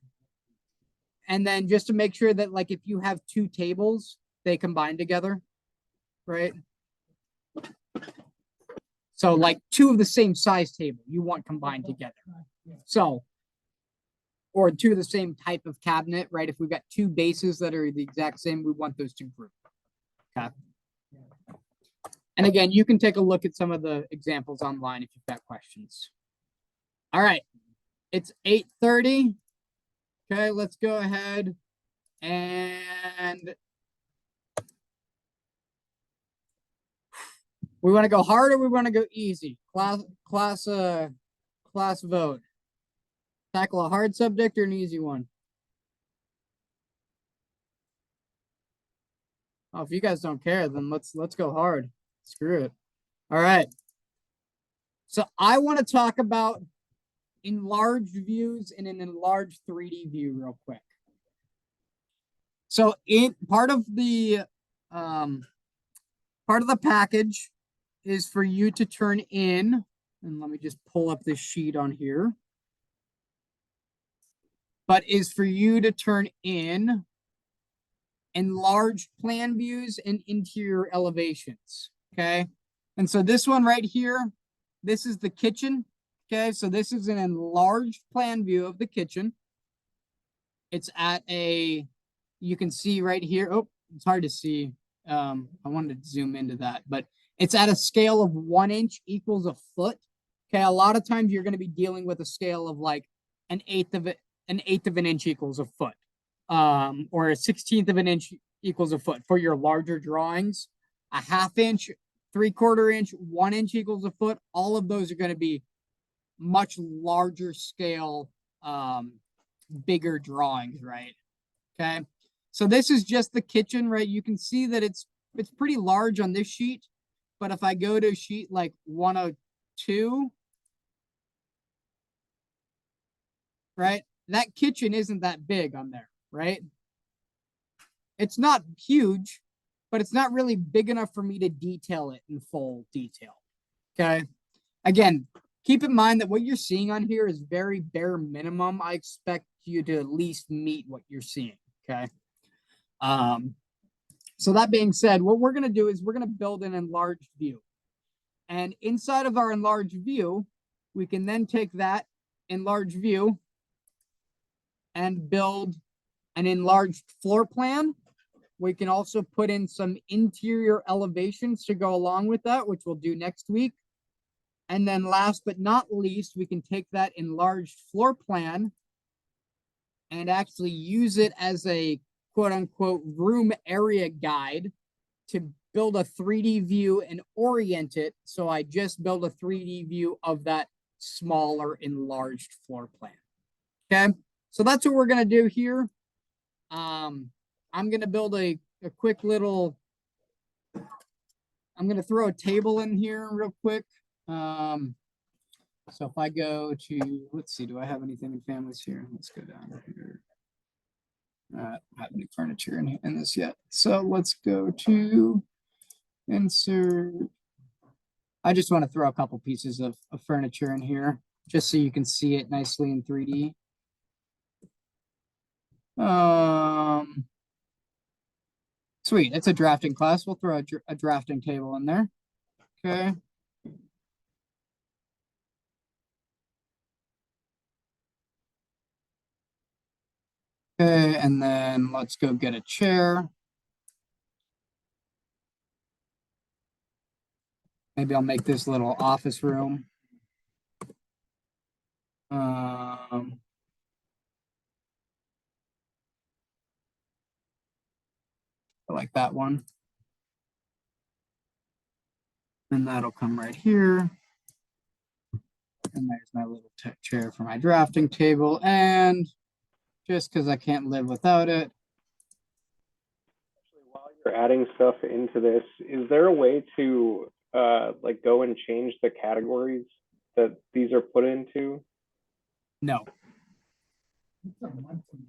And then just to make sure that like if you have two tables, they combine together, right? So like two of the same size table you want combined together. So, or two of the same type of cabinet, right? If we've got two bases that are the exact same, we want those to group. Okay. And again, you can take a look at some of the examples online if you've got questions. All right. It's 8:30. Okay, let's go ahead and we want to go hard or we want to go easy? Class vote. Tackle a hard subject or an easy one? Oh, if you guys don't care, then let's go hard. Screw it. All right. So I want to talk about enlarged views and an enlarged 3D view real quick. So part of the package is for you to turn in, and let me just pull up this sheet on here, but is for you to turn in enlarged plan views and interior elevations. Okay. And so this one right here, this is the kitchen. Okay. So this is an enlarged plan view of the kitchen. It's at you can see right here. Oh, it's hard to see. I wanted to zoom into that, but it's at a scale of 1 inch equals a foot. Okay. A lot of times you're going to be dealing with a scale of like an eighth of an inch equals a foot. Or a 1/16 of an inch equals a foot for your larger drawings. A 1/2 inch, 3/4 inch, 1 inch equals a foot. All of those are going to be much larger scale, bigger drawings, right? Okay. So this is just the kitchen, right? You can see that it's pretty large on this sheet, but if I go to sheet like 102, right? That kitchen isn't that big on there, right? It's not huge, but it's not really big enough for me to detail it in full detail. Okay. Again, keep in mind that what you're seeing on here is very bare minimum. I expect you to at least meet what you're seeing. Okay. So that being said, what we're going to do is we're going to build an enlarged view. And inside of our enlarged view, we can then take that enlarged view and build an enlarged floor plan. We can also put in some interior elevations to go along with that, which we'll do next week. And then last but not least, we can take that enlarged floor plan and actually use it as a quote unquote room area guide to build a 3D view and orient it. So I just build a 3D view of that smaller enlarged floor plan. Okay. So that's what we're going to do here. I'm going to build a quick little, I'm going to throw a table in here real quick. So if I go to, let's see, do I have anything in families here? Let's go down here. I don't have any furniture in this yet. So let's go to insert. I just want to throw a couple pieces of furniture in here just so you can see it nicely in 3D. Sweet, it's a drafting class. We'll throw a drafting table in there. Okay. Okay, and then let's go get a chair. Maybe I'll make this little office room. I like that one. And that'll come right here. And there's my little chair for my drafting table. And just because I can't live without it. While you're adding stuff into this, is there a way to like go and change the categories that these are put into? No. It's a monthly.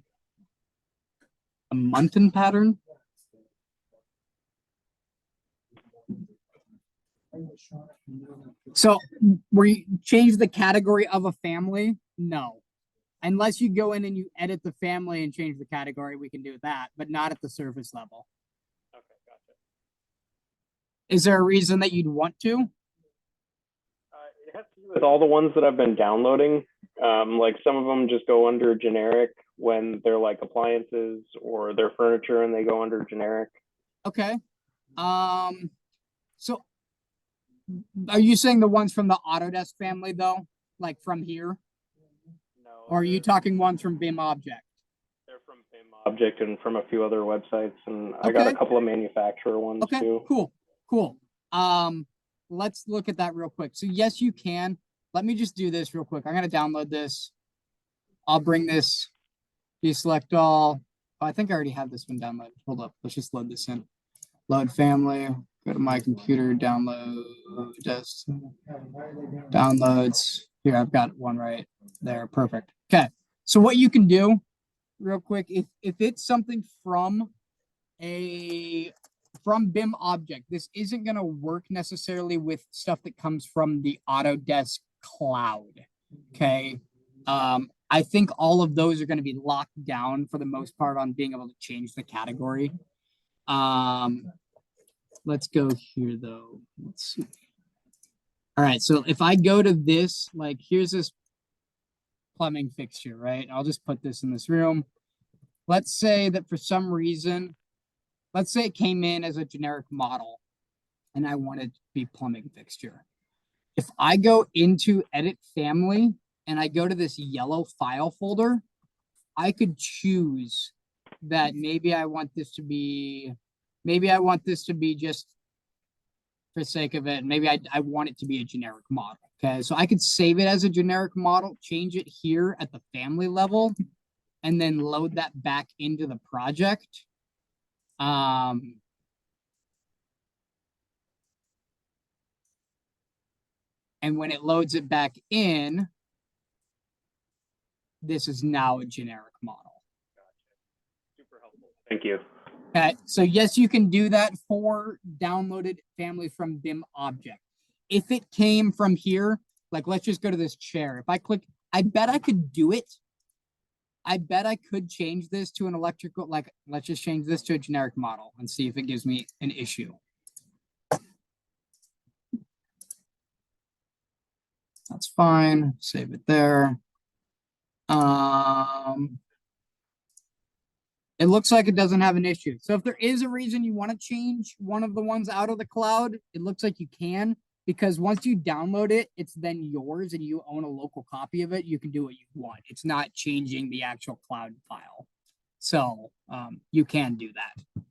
A Muntin pattern? So where you change the category of a family? No. Unless you go in and you edit the family and change the category, we can do that, but not at the surface level. Okay, gotcha. Is there a reason that you'd want to? It has to do with all the ones that I've been downloading. Like some of them just go under generic when they're like appliances or they're furniture and they go under generic. Okay. So are you saying the ones from the Autodesk family though? Like from here? No. Or are you talking ones from BIM Object? They're from BIM Object and from a few other websites, and I got a couple of manufacturer ones too. Cool. Let's look at that real quick. So yes, you can. Let me just do this real quick. I'm gonna download this. I'll bring this, deselect all. Oh, I think I already have this one downloaded. Hold up, let's just load this in. Load family, go to my computer, download, downloads. Here, I've got one right there, perfect. Okay, so what you can do real quick, if it's something from BIM Object, this isn't going to work necessarily with stuff that comes from the Autodesk cloud. Okay. I think all of those are going to be locked down for the most part on being able to change the category. Let's go here though. Let's see. All right. So if I go to this, like here's this plumbing fixture, right? I'll just put this in this room. Let's say that for some reason, let's say it came in as a generic model and I wanted to be plumbing fixture. If I go into edit family and I go to this yellow file folder, I could choose that maybe I want this to be just for sake of it. Maybe I want it to be a generic model. Okay, so I could save it as a generic model, change it here at the family level, and then load that back into the project. And when it loads it back in, this is now a generic model. Super helpful. Thank you. Okay, so yes, you can do that for downloaded family from BIM object. If it came from here, like let's just go to this chair. If I click, I bet I could do it. I bet I could change this to an electrical, like let's just change this to a generic model and see if it gives me an issue. That's fine. Save it there. It looks like it doesn't have an issue. So if there is a reason you want to change one of the ones out of the cloud, it looks like you can, because once you download it, it's then yours and you own a local copy of it. You can do what you want. It's not changing the actual cloud file. So you can do that.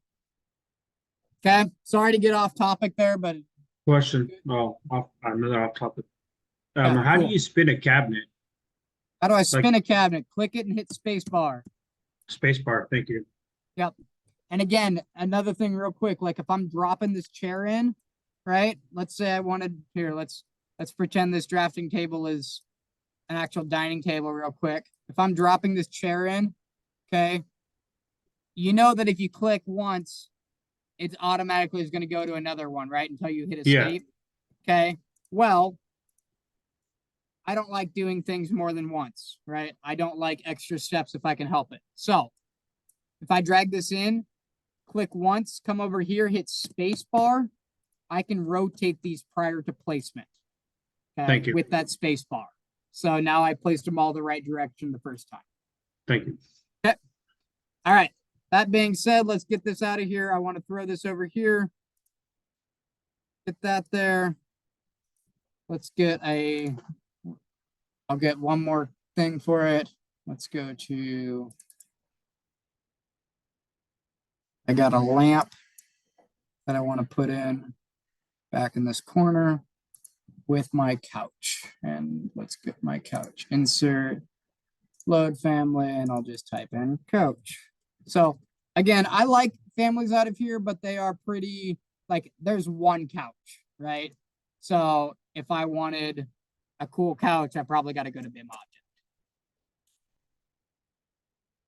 Okay. Sorry to get off topic there, but Question. Oh, another off topic. Yeah, How do cool. you spin a cabinet? how do I spin a cabinet? Click it and hit space bar. Spacebar. Thank you. Yep. And again, another thing real quick, like if I'm dropping this chair in, right? Let's say I wanted here, let's pretend this drafting table is an actual dining table real quick. If I'm dropping this chair in, okay, you know that if you click once, it's automatically is going to go to another one, right? Until you hit escape. Yeah. Okay. Well, I don't like doing things more than once, right? I don't like extra steps if I can help it. So if I drag this in, click once, come over here, hit space bar, I can rotate these prior to placement. Okay, Thank you. with that space bar. So now I placed them all the right direction the first time. Thank you. Okay. All right. That being said, let's get this out of here. I want to throw this over here. Get that there. Let's get I'll get one more thing for it. Let's go to, I got a lamp that I want to put in back in this corner with my couch. And let's get my couch. Insert, load family, and I'll just type in couch. So again, I like families out of here, but they are pretty, like there's one couch, right? So if I wanted a cool couch, I probably got to go to BIM object.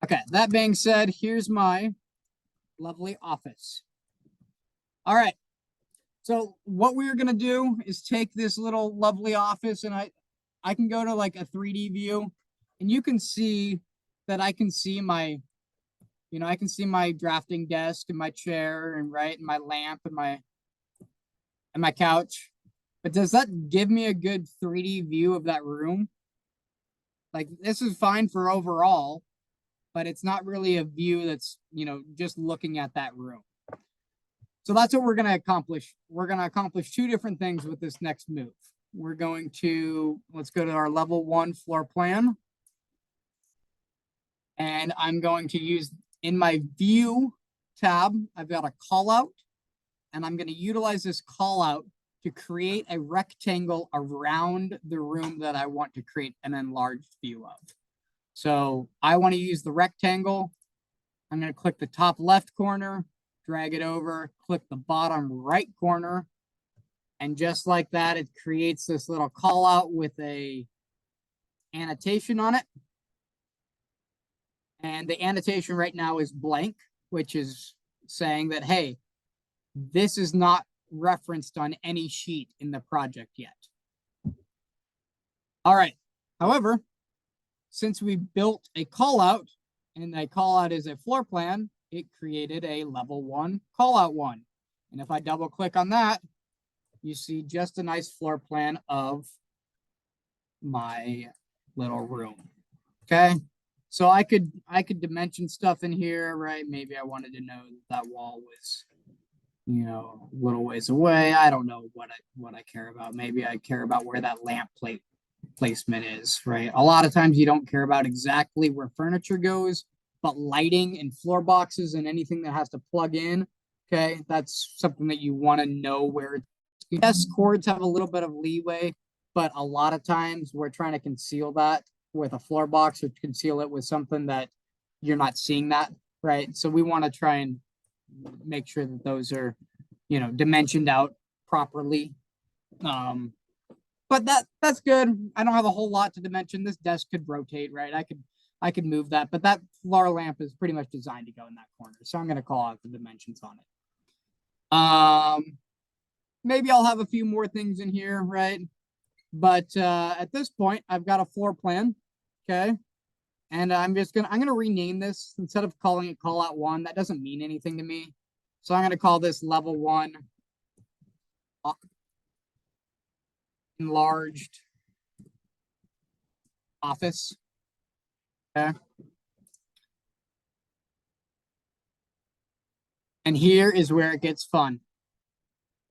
Okay, that being said, here's my lovely office. All right. So what we're going to do is take this little lovely office, and I can go to like a 3D view, and you can see that I can see my, I can see my drafting desk and my chair and and my lamp and my couch. But does that give me a good 3D view of that room? Like this is fine for overall, but it's not really a view that's, just looking at that room. So that's what we're going to accomplish. We're going to accomplish two different things with this next move. We're going to, let's go to our level 1 floor plan. And I'm going to use, in my view tab, I've got a call out, and I'm going to utilize this call out to create a rectangle around the room that I want to create an enlarged view of. So I want to use the rectangle. I'm going to click the top left corner, drag it over, click the bottom right corner. And just like that, it creates this little call out with a annotation on it. And the annotation right now is blank, which is saying that, hey, this is not referenced on any sheet in the project yet. All right. However, since we built a call out, and a call out is a floor plan, it created a level 1 call out 1. And if I double click on that, you see just a nice floor plan of my little room. Okay. So I could dimension stuff in here, right? Maybe I wanted to know that wall was, a little ways away. I don't know what I care about. Maybe I care about where that lamp plate placement is, right? A lot of times you don't care about exactly where furniture goes, but lighting and floor boxes and anything that has to plug in, okay, that's something that you want to know where. Yes, cords have a little bit of leeway, but a lot of times we're trying to conceal that with a floor box, or conceal it with something that you're not seeing that, right? So we want to try and make sure that those are, dimensioned out properly. but that's good. I don't have a whole lot to dimension. This desk could rotate, right? I could move that, but that floor lamp is pretty much designed to go in that corner. So I'm gonna call out the dimensions on it. Maybe I'll have a few more things in here, right? But at this point, I've got a floor plan. Okay. And I'm gonna rename this instead of calling it call out one. That doesn't mean anything to me. So I'm gonna call this level one enlarged office. Okay. And here is where it gets fun.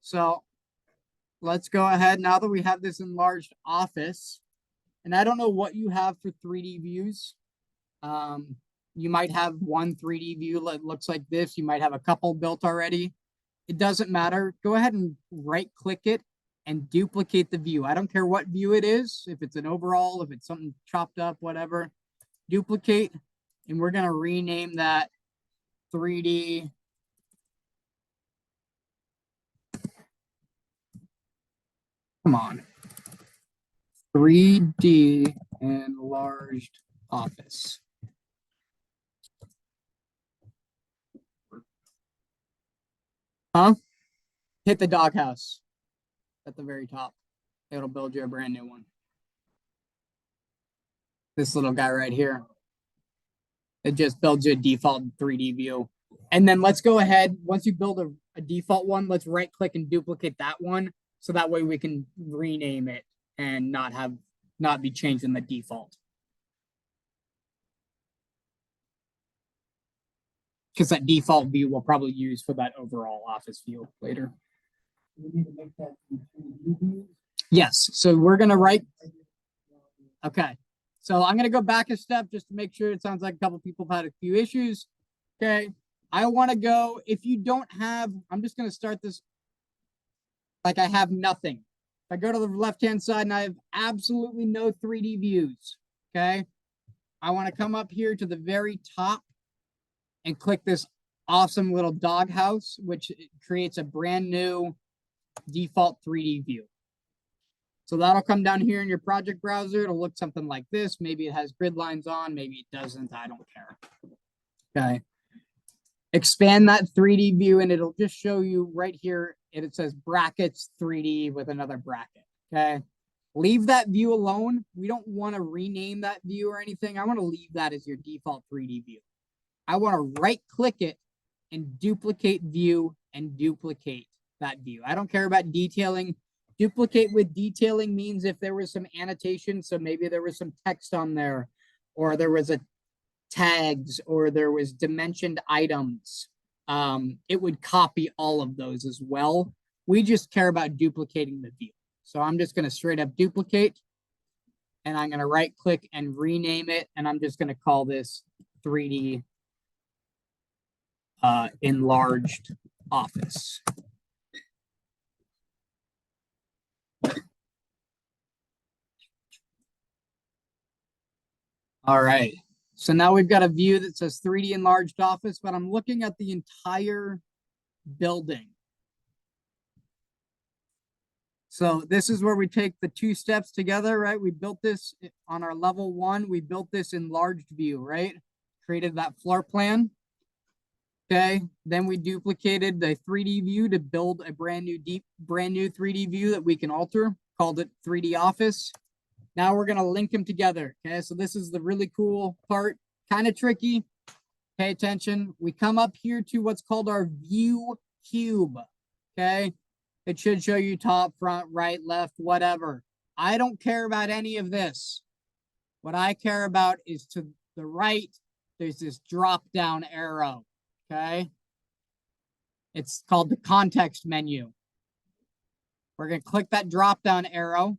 So let's go ahead now that we have this enlarged office. And I don't know what you have for 3D views. You might have one 3D view that looks like this. You might have a couple built already. It doesn't matter. Go ahead and right click it and duplicate the view. I don't care what view it is. If it's an overall, if it's something chopped up, whatever, duplicate. And we're going to rename that 3D. Come on. 3D enlarged office. Huh? Hit the doghouse at the very top. It'll build you a brand new one. This little guy right here. It just builds you a default 3D view. And then let's go ahead. Once you build a default one, let's right click and duplicate that one. So that way we can rename it and not be changing the default. Because that default view we'll probably use for that overall office view later. We need to make that in 3D views. Yes. So we're going to write. Okay. So I'm going to go back a step just to make sure. It sounds like a couple people have had a few issues. Okay. I want to go, if you don't have, I'm just going to start this like I have nothing. If I go to the left-hand side and I have absolutely no 3D views. Okay. I want to come up here to the very top and click this awesome little doghouse, which creates a brand new default 3D view. So that'll come down here in your project browser. It'll look something like this. Maybe it has grid lines on, maybe it doesn't. I don't care. Okay. Expand that 3D view and it'll just show you right here. It says brackets 3D with another bracket. Okay. Leave that view alone. We don't want to rename that view or anything. I want to leave that as your default 3D view. I want to right click it and duplicate view and duplicate that view. I don't care about detailing. Duplicate with detailing means if there was some annotation, so maybe there was some text on there, or there was a tags, or there was dimensioned items. It would copy all of those as well. We just care about duplicating the view. So I'm just going to straight up duplicate, and I'm going to right click and rename it, and I'm just going to call this 3D enlarged office. All right. So now we've got a view that says 3D enlarged office, but I'm looking at the entire building. So this is where we take the two steps together, right? We built this on our level one. We built this enlarged view, right? Created that floor plan. Okay. Then we duplicated the 3D view to build a brand new 3D view that we can alter. Called it 3D office. Now we're going to link them together. Okay. So this is the really cool part. Kind of tricky. Pay attention. We come up here to what's called our view cube. Okay. It should show you top, front, right, left, whatever. I don't care about any of this. What I care about is to the right, there's this drop down arrow. Okay. It's called the context menu. We're going to click that drop down arrow.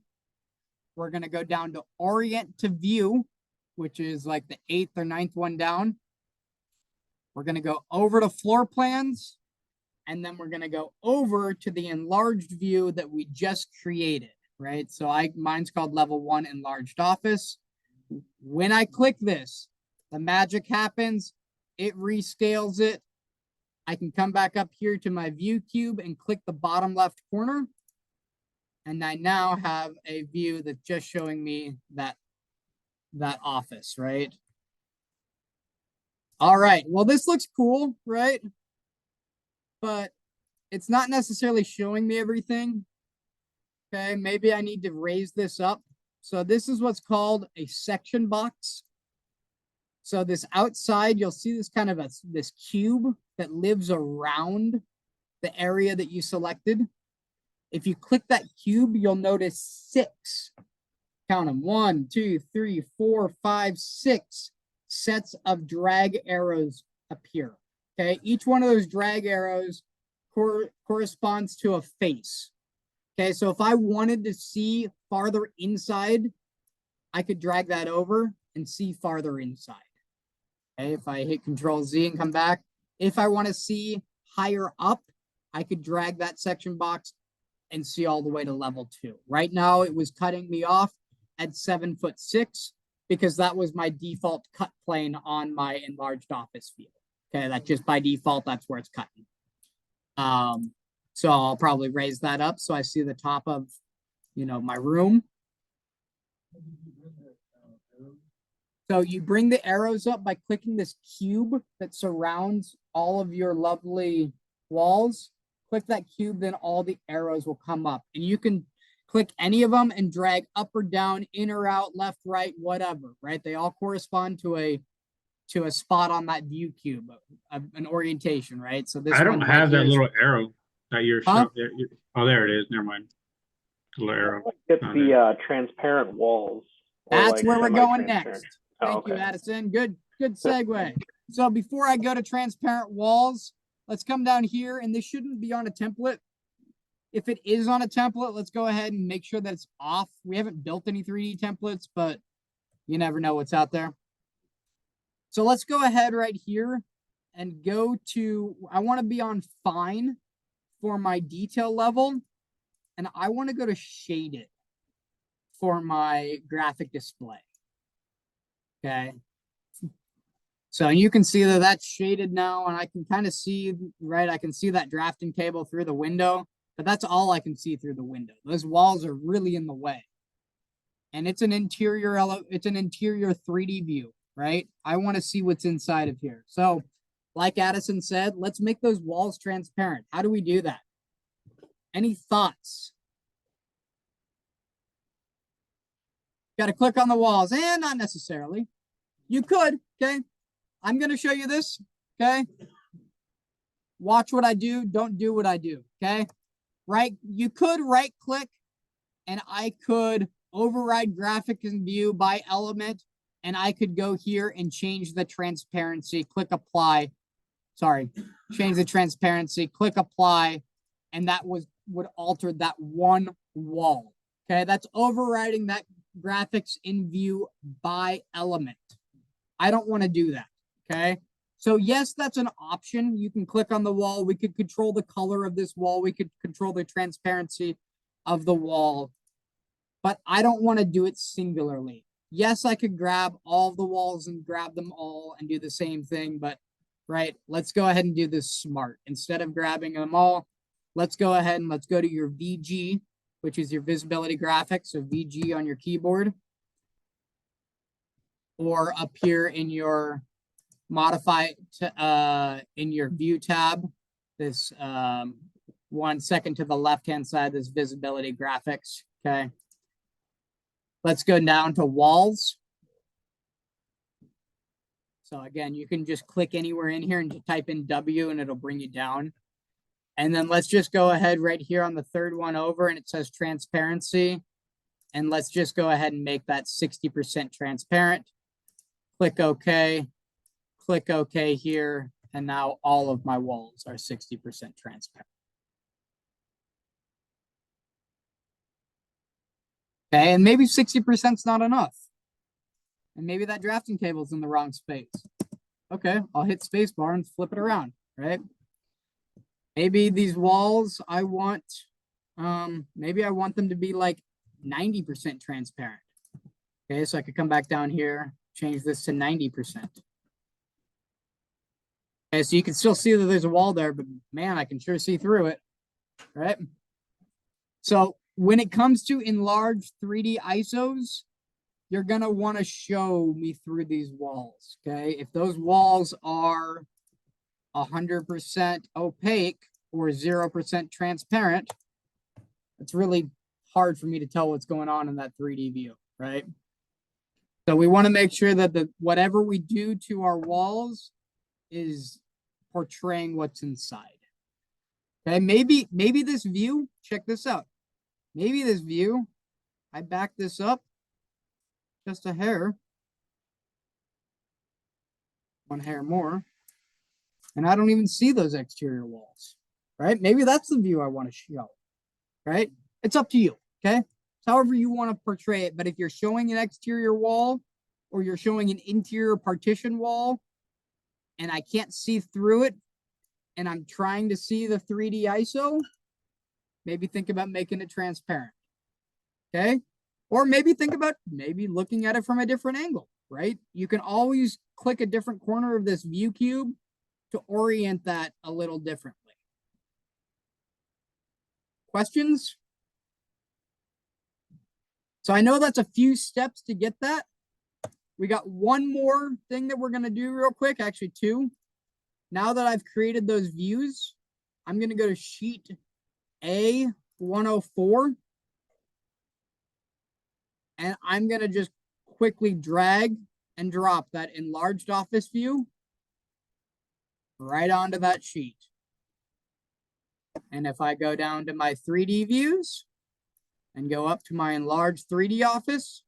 We're going to go down to orient to view, which is like the 8th or 9th one down. We're going to go over to floor plans. And then we're going to go over to the enlarged view that we just created, right? So mine's called level one enlarged office. When I click this, the magic happens. It rescales it. I can come back up here to my view cube and click the bottom left corner. And I now have a view that's just showing me that office, right? All right, well, this looks cool, right? But it's not necessarily showing me everything. Okay, maybe I need to raise this up. So this is what's called a section box. So this outside, you'll see this kind of this cube that lives around the area that you selected. If you click that cube, you'll notice 6, count them, 1, 2, 3, 4, 5, 6 sets of drag arrows appear. Okay, each one of those drag arrows corresponds to a face. Okay, so if I wanted to see farther inside, I could drag that over and see farther inside. Okay, if I hit Control Z and come back, if I want to see higher up, I could drag that section box and see all the way to level 2. Right now, it was cutting me off at 7'6" because that was my default cut plane on my enlarged office view. Okay, that just by default, that's where it's cutting. So I'll probably raise that up so I see the top of, my room. So you bring the arrows up by clicking this cube that surrounds all of your lovely walls. Click that cube, then all the arrows will come up. And you can click any of them and drag up or down, in or out, left, right, whatever, right? They all correspond to a spot on that view cube, an orientation, right? So this I don't one have that here is- little arrow that you're Huh? showing. Oh, there it is. Never mind. The little arrow. It's Oh, the transparent walls. or, That's like, where we're going semi-transparent. next. Oh, Thank you, okay. Addison. Good segue. So before I go to transparent walls, let's come down here, and this shouldn't be on a template. If it is on a template, let's go ahead and make sure that it's off. We haven't built any 3D templates, but you never know what's out there. So let's go ahead right here and go to, I want to be on fine for my detail level, and I want to go to shaded for my graphic display. Okay. So you can see that that's shaded now, and I can kind of see, right? I can see that drafting table through the window, but that's all I can see through the window. Those walls are really in the way. And it's an interior 3D view, right? I want to see what's inside of here. So like Addison said, let's make those walls transparent. How do we do that? Any thoughts? Got to click on the walls, and not necessarily. You could, okay? I'm going to show you this, okay? Watch what I do. Don't do what I do, okay? Right? You could right click, and I could override graphic and view by element, and I could go here and change the transparency, click apply. Sorry, change the transparency, click apply, and that would alter that one wall. Okay, that's overriding that graphics in view by element. I don't want to do that. Okay, so yes, that's an option. You can click on the wall. We could control the color of this wall. We could control the transparency of the wall, but I don't want to do it singularly. Yes, I could grab all the walls and grab them all and do the same thing, but right, let's go ahead and do this smart. Instead of grabbing them all, let's go ahead and let's go to your VG, which is your visibility graphics, so VG on your keyboard, or up here in your modify in your view tab, this 1 second to the left-hand side, this visibility graphics, okay? Let's go down to walls. So again, you can just click anywhere in here and type in W and it'll bring you down. And then let's just go ahead right here on the third one over, and it says transparency. And let's just go ahead and make that 60% transparent. Click OK. Click OK here. And now all of my walls are 60% transparent. Okay, and maybe 60% is not enough. And maybe that drafting table is in the wrong space. Okay, I'll hit spacebar and flip it around, right? Maybe these walls I want, maybe I want them to be like 90% transparent. Okay, so I could come back down here, change this to 90%. Okay, so you can still see that there's a wall there, but man, I can sure see through it, right? So when it comes to enlarged 3D ISOs, you're gonna want to show me through these walls. Okay, if those walls are 100% opaque or 0% transparent, it's really hard for me to tell what's going on in that 3D view, right? So we want to make sure that whatever we do to our walls is portraying what's inside. Okay, maybe this view, check this out. Maybe this view, I back this up just a hair, one hair more, and I don't even see those exterior walls, right? Maybe that's the view I want to show, right? It's up to you, okay? It's however you want to portray it, but if you're showing an exterior wall or you're showing an interior partition wall and I can't see through it and I'm trying to see the 3D ISO, maybe think about making it transparent, okay? Or maybe think about maybe looking at it from a different angle, right? You can always click a different corner of this view cube to orient that a little differently. Questions? So I know that's a few steps to get that. We got one more thing that we're going to do real quick, actually two. Now that I've created those views, I'm going to go to sheet A104. And I'm going to just quickly drag and drop that enlarged office view right onto that sheet. And if I go down to my 3D views and go up to my enlarged 3D office,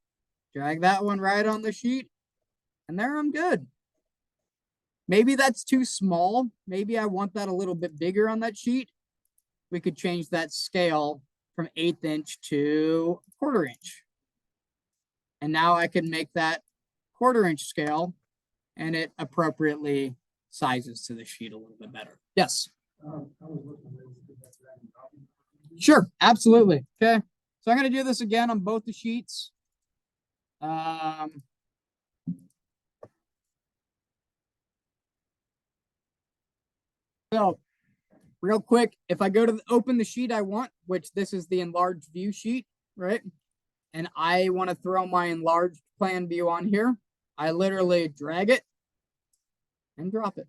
drag that one right on the sheet, and there I'm good. Maybe that's too small. Maybe I want that a little bit bigger on that sheet. We could change that scale from 1/8 inch to 1/4 inch. And now I can make that 1/4 inch scale and it appropriately sizes to the sheet a little bit better. Yes. Sure, absolutely. Okay. So I'm going to do this again on both the sheets. So real quick, if I go to open the sheet I want, which this is the enlarged view sheet, right? And I want to throw my enlarged plan view on here, I literally drag it and drop it.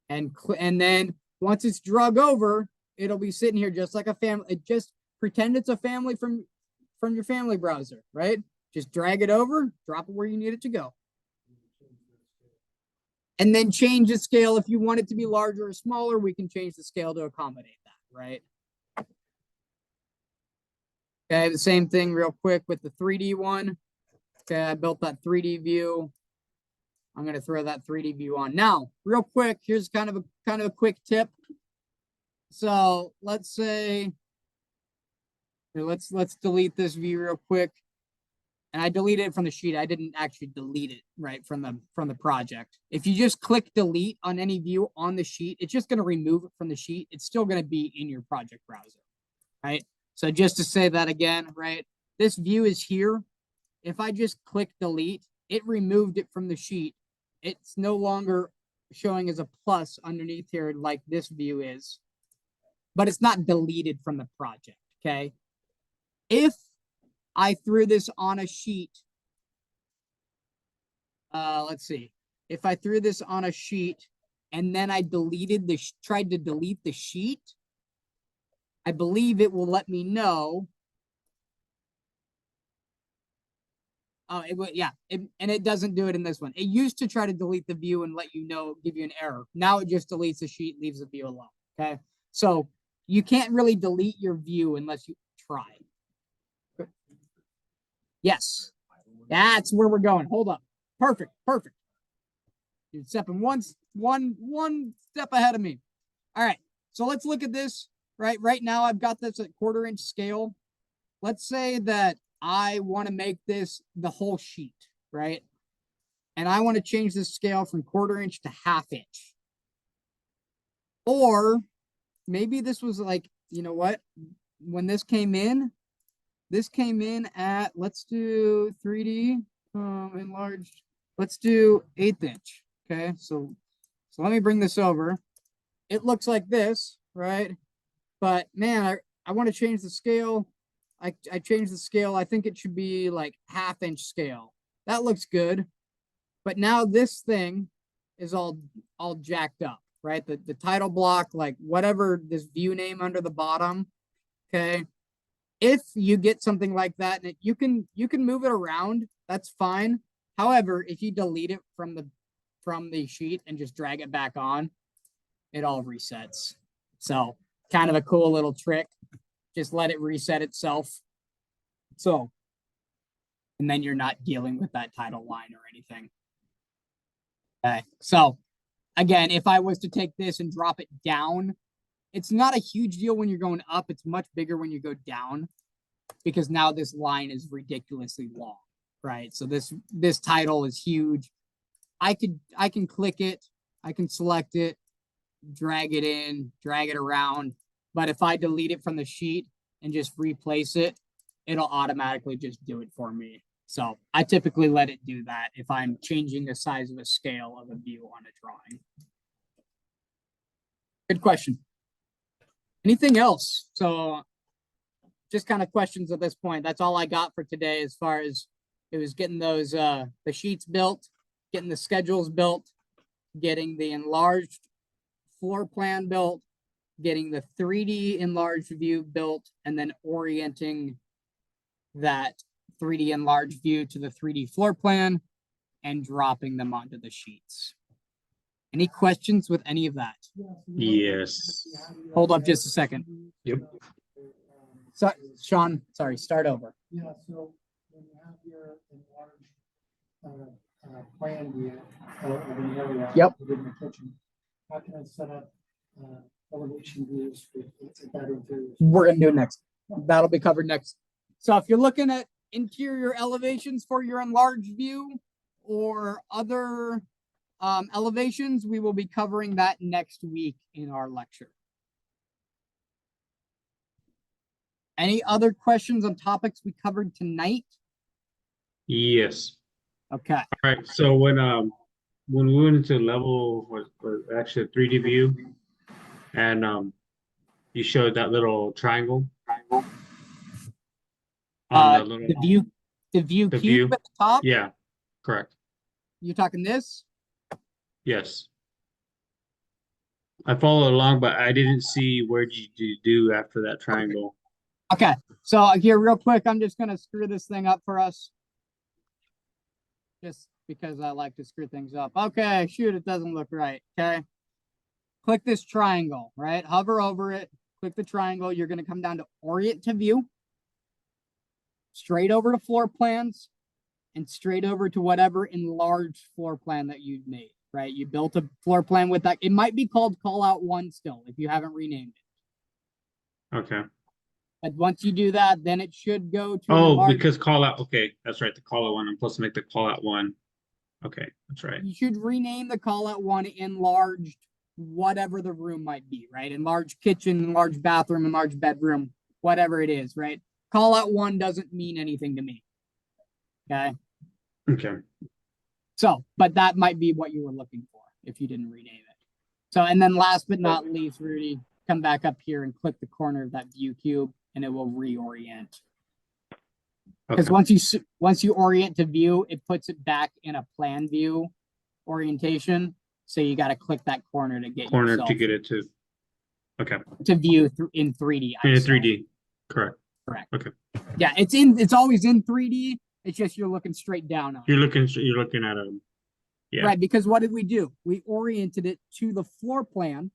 And then once it's drug over, it'll be sitting here just like a family. Just pretend it's a family from your family browser, right? Just drag it over, drop it where you need it to go. And then change the scale. If you want it to be larger or smaller, we can change the scale to accommodate that, right? Okay, the same thing real quick with the 3D one. Okay, I built that 3D view. I'm going to throw that 3D view on. Now, real quick, here's kind of a quick tip. So let's say, here, let's delete this view real quick. And I deleted it from the sheet. I didn't actually delete it right from the project. If you just click delete on any view on the sheet, it's just going to remove it from the sheet. It's still going to be in your project browser, right? So just to say that again, right? This view is here. If I just click delete, it removed it from the sheet. It's no longer showing as a plus underneath here like this view is, but it's not deleted from the project, okay? If I threw this on a sheet, let's see. If I threw this on a sheet and then I tried to delete the sheet, I believe it will let me know. Oh, and it doesn't do it in this one. It used to try to delete the view and let you know, give you an error. Now it just deletes the sheet, leaves the view alone. Okay, so you can't really delete your view unless you try. Yes, that's where we're going. Hold up. Perfect. You're stepping one step ahead of me. All right, so let's look at this. Right now I've got this at 1/4 inch scale. Let's say that I want to make this the whole sheet, right? And I want to change the scale from 1/4 inch to 1/2 inch. Or maybe this was like, you know what? When this came in at, let's do 3D enlarged. Let's do 1/8 inch. Okay, so let me bring this over. It looks like this, right? But man, I want to change the scale. I changed the scale. I think it should be like 1/2 inch scale. That looks good. But now this thing is all jacked up, right? The title block, like whatever this view name under the bottom. Okay. If you get something like that, and you can move it around, that's fine. However, if you delete it from the sheet and just drag it back on, it all resets. So kind of a cool little trick. Just let it reset itself. So, and then you're not dealing with that title line or anything. Okay. So again, if I was to take this and drop it down, it's not a huge deal when you're going up. It's much bigger when you go down, because now this line is ridiculously long, right? So this title is huge. I can click it, I can select it, drag it in, drag it around. But if I delete it from the sheet and just replace it, it'll automatically just do it for me. So I typically let it do that if I'm changing the size of a scale of a view on a drawing. Good question. Anything else? So just kind of questions at this point. That's all I got for today, as far as it was getting those the sheets built, getting the schedules built, getting the enlarged floor plan built, getting the 3D enlarged view built, and then orienting that 3D enlarged view to the 3D floor plan and dropping them onto the sheets. Any questions with any of that? Yes. Hold up just a second. Yep. So, Sean, sorry, start over. Yeah, so when you have your enlarged plan view of an area. Yep. Within the kitchen, how can I set up elevation views for that interior? We're gonna do it next. That'll be covered next. So if you're looking at interior elevations for your enlarged view or other elevations, we will be covering that next week in our lecture. Any other questions on topics we covered tonight? Yes. Okay. All right. So when we went into level was actually a 3D view, and you showed that little triangle on the little the view the cube view. at the top. Yeah, correct. You talking this? Yes. I followed along, but I didn't see where you do after that triangle. Okay. So here, real quick, I'm just gonna screw this thing up for us, just because I like to screw things up. Okay, shoot, it doesn't look right. Okay. Click this triangle, right? Hover over it, click the triangle. You're gonna come down to orient to view, straight over to floor plans, and straight over to whatever enlarged floor plan that you've made, right? You built a floor plan with that. It might be called call out 1 still, if you haven't renamed it. Okay. But once you do that, then it should go to Oh, because call out. Okay, that's right. The call out one. I'm supposed to make the call out one. Okay, that's right. You should rename the call out 1 enlarged, whatever the room might be, right? Enlarged kitchen, enlarged bathroom, enlarged bedroom, whatever it is, right? Call out 1 doesn't mean anything to me. Okay. Okay. So, but that might be what you were looking for if you didn't rename it. So, and then last but not least, Rudy, come back up here and click the corner of that view cube and it will reorient. Because once you orient to view, it puts it back in a plan view orientation. So you got to click that corner to get it to. Okay. To view in 3D. In 3D. Correct. Correct. Okay. Yeah, it's always in 3D. It's just you're looking straight down on it. You're looking at a. Yeah. Right, because what did we do? We oriented it to the floor plan,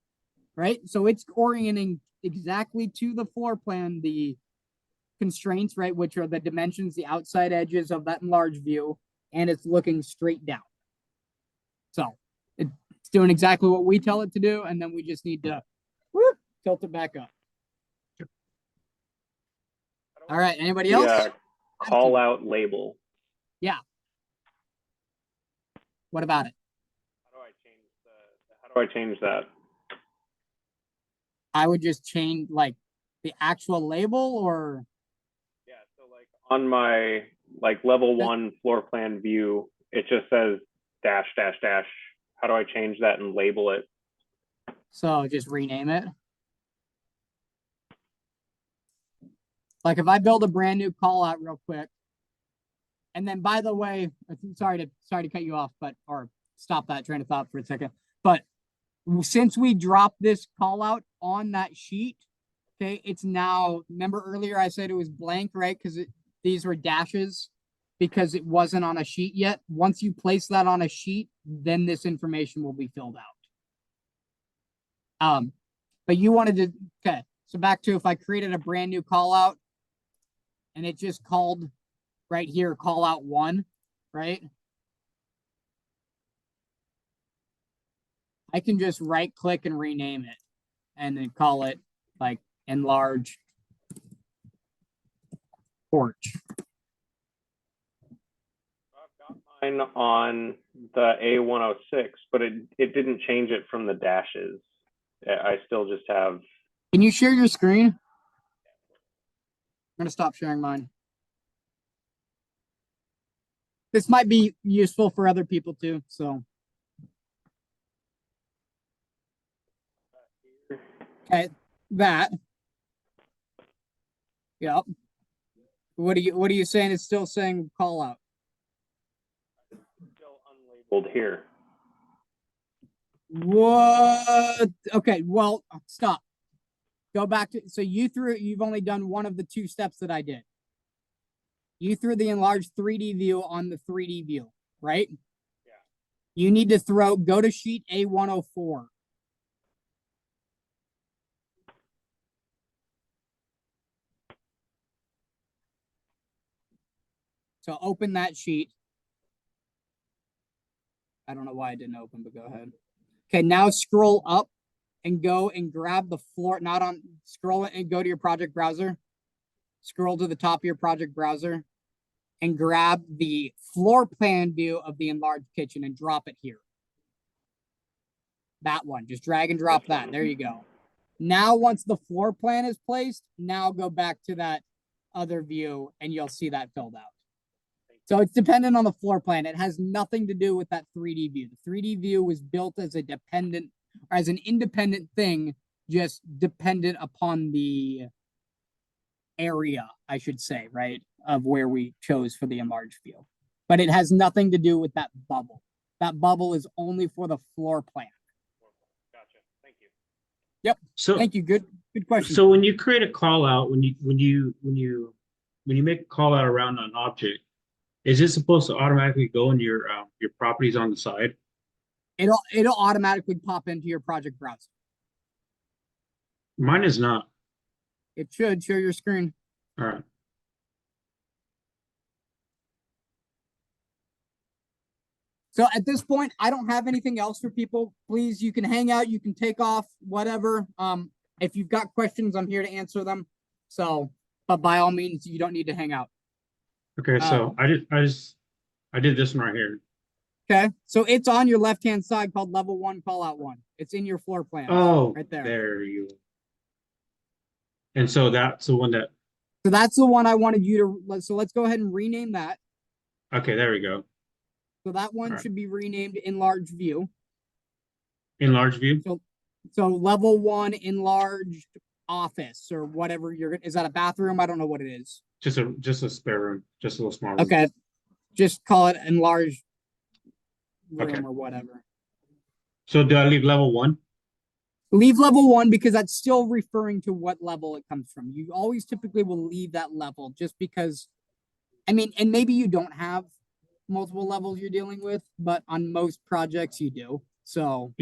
right? So it's orienting exactly to the floor plan, the constraints, right, which are the dimensions, the outside edges of that enlarged view, and it's looking straight down. So it's doing exactly what we tell it to do, and then we just need to tilt it back up. All right, anybody else? Yeah, call out label. Yeah. What about it? How do I change that? I would just change like the actual label, or Yeah, so like on my level 1 floor plan view, it just says dash dash dash. How do I change that and label it? so just rename it. Like if I build a brand new call out real quick. And then by the way, sorry to cut you off, but or stop that train of thought for a second. But since we dropped this call out on that sheet, okay, it's now, remember earlier I said it was blank, right? Because these were dashes because it wasn't on a sheet yet. Once you place that on a sheet, then this information will be filled out. But you wanted to, okay, so back to if I created a brand new call out and it just called right here, call out 1, right? I can just right click and rename it and then call it like enlarged porch. I've got mine on the A106, but it didn't change it from the dashes. I still just have. Can you share your screen? I'm gonna stop sharing mine. This might be useful for other people too, so. Okay, that. Yep. What are you saying? It's still saying call out. Still unlabeled here. What? Okay, well, stop. Go back to, so you've only done one of the 2 steps that I did. You threw the enlarged 3D view on the 3D view, right? Yeah. You need to go to sheet A104. So open that sheet. I don't know why it didn't open, but go ahead. Okay, now scroll up and go and grab the floor, scroll it and go to your project browser. Scroll to the top of your project browser and grab the floor plan view of the enlarged kitchen and drop it here. That one, just drag and drop that. There you go. Now, once the floor plan is placed, now go back to that other view and you'll see that filled out. So it's dependent on the floor plan. It has nothing to do with that 3D view. The 3D view was built as a dependent or as an independent thing, just dependent upon the area, I should say, right, of where we chose for the enlarged view. But it has nothing to do with that bubble. That bubble is only for the floor plan. Gotcha. Thank you. Yep. So Thank you. Good question. So when you create a call out, when you make a call out around an object, is it supposed to automatically go in your properties on the side? It'll automatically pop into your project browser. Mine is not. It should share your screen. All right. So at this point, I don't have anything else for people. Please, you can hang out, you can take off, whatever. If you've got questions, I'm here to answer them. So, but by all means, you don't need to hang out. Okay, so I did this one right here. Okay, so it's on your left-hand side called level 1 call out 1. It's in your floor plan. Oh, right there. There you go. And so that's the one that. So that's the one I wanted you to. So let's go ahead and rename that. Okay, there we go. So that one Right. should be renamed enlarged view. Enlarged view. So level 1 enlarged office or whatever is that a bathroom? I don't know what it is. Just a spare room, just a little small room. Okay, just call it enlarged room Okay. or whatever. So do I leave level 1? Leave level 1 because that's still referring to what level it comes from. You always typically will leave that level just because, I mean, and maybe you don't have multiple levels you're dealing with, but on most projects you do. So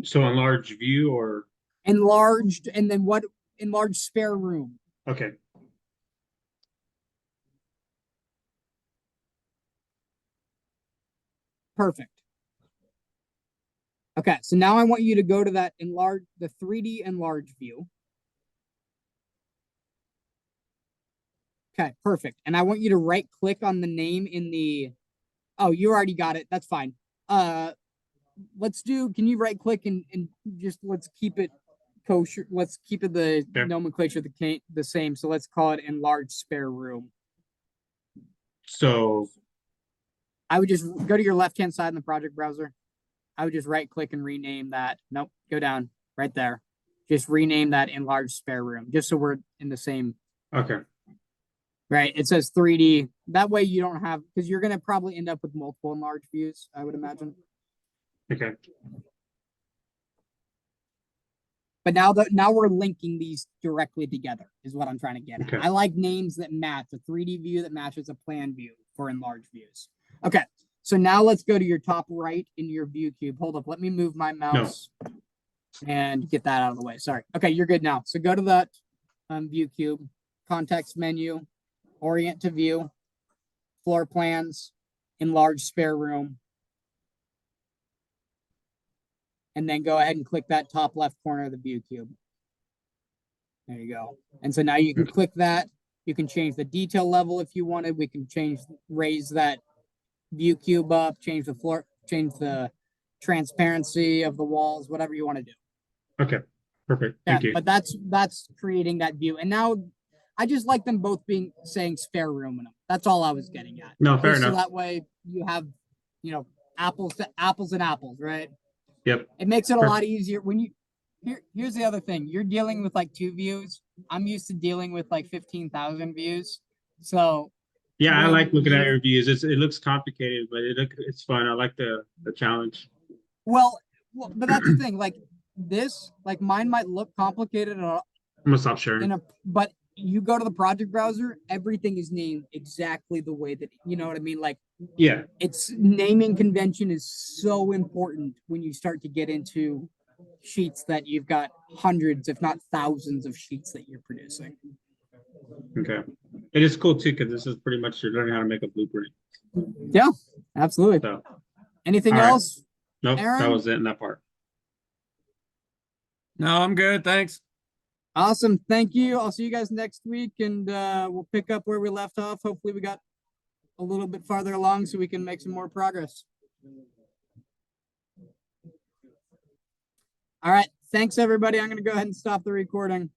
So enlarged view or enlarged, and then what? Enlarged spare room. okay. Perfect. Okay, so now I want you to go to that the 3D enlarged view. Okay, perfect. And I want you to right click on the name in the, oh, you already got it. That's fine. Can you right click and just let's keep it kosher. Let's keep it the nomenclature the same. So let's call it enlarged spare room. So I would just go to your left-hand side in the project browser. I would just right click and rename that. Nope, go down right there. Just rename that enlarged spare room, just so we're in the same. okay. Right. It says 3D. That way you don't have, because you're going to probably end up with multiple enlarged views, I would imagine. Okay. But now we're linking these directly together is what I'm trying to get at. Okay. I like names that match a 3D view that matches a plan view for enlarged views. Okay. So now let's go to your top right in your view cube. Hold up. Let me move my mouse and get that out of the way. Sorry. Okay. You're good now. So go to that view cube, context menu, orient to view, floor plans, enlarge spare room. And then go ahead and click that top left corner of the view cube. There you go. And so now you can click that. You can change the detail level if you wanted. We can raise that view cube up, change the floor, change the transparency of the walls, whatever you want to do. Okay. Perfect. Thank you. But that's creating that view. And now I just like them both saying spare room in them. That's all I was getting at. No, fair enough. So that way you have, apples and apples, right? Yep. It makes it a lot easier when you here's the other thing. You're dealing with like 2 views. I'm used to dealing with like 15,000 views. So yeah, I like looking at your views. It looks complicated, but it's fun. I like the challenge. Well, but that's the thing. Like this, like mine might look complicated I'm gonna stop sharing. But you go to the project browser, everything is named exactly the way that you know what I mean. Like yeah, it's naming convention is so important when you start to get into sheets that you've got hundreds, if not thousands, of sheets that you're producing. Okay, it is cool too because this is pretty much you're learning how to make a blueprint. Yeah, absolutely. So, anything right. else? Nope, Aaron? that was it in that part. No, I'm good. Thanks. Awesome. Thank you. I'll see you guys next week and we'll pick up where we left off. Hopefully we got a little bit farther along so we can make some more progress. All right. Thanks everybody. I'm going to go ahead and stop the recording.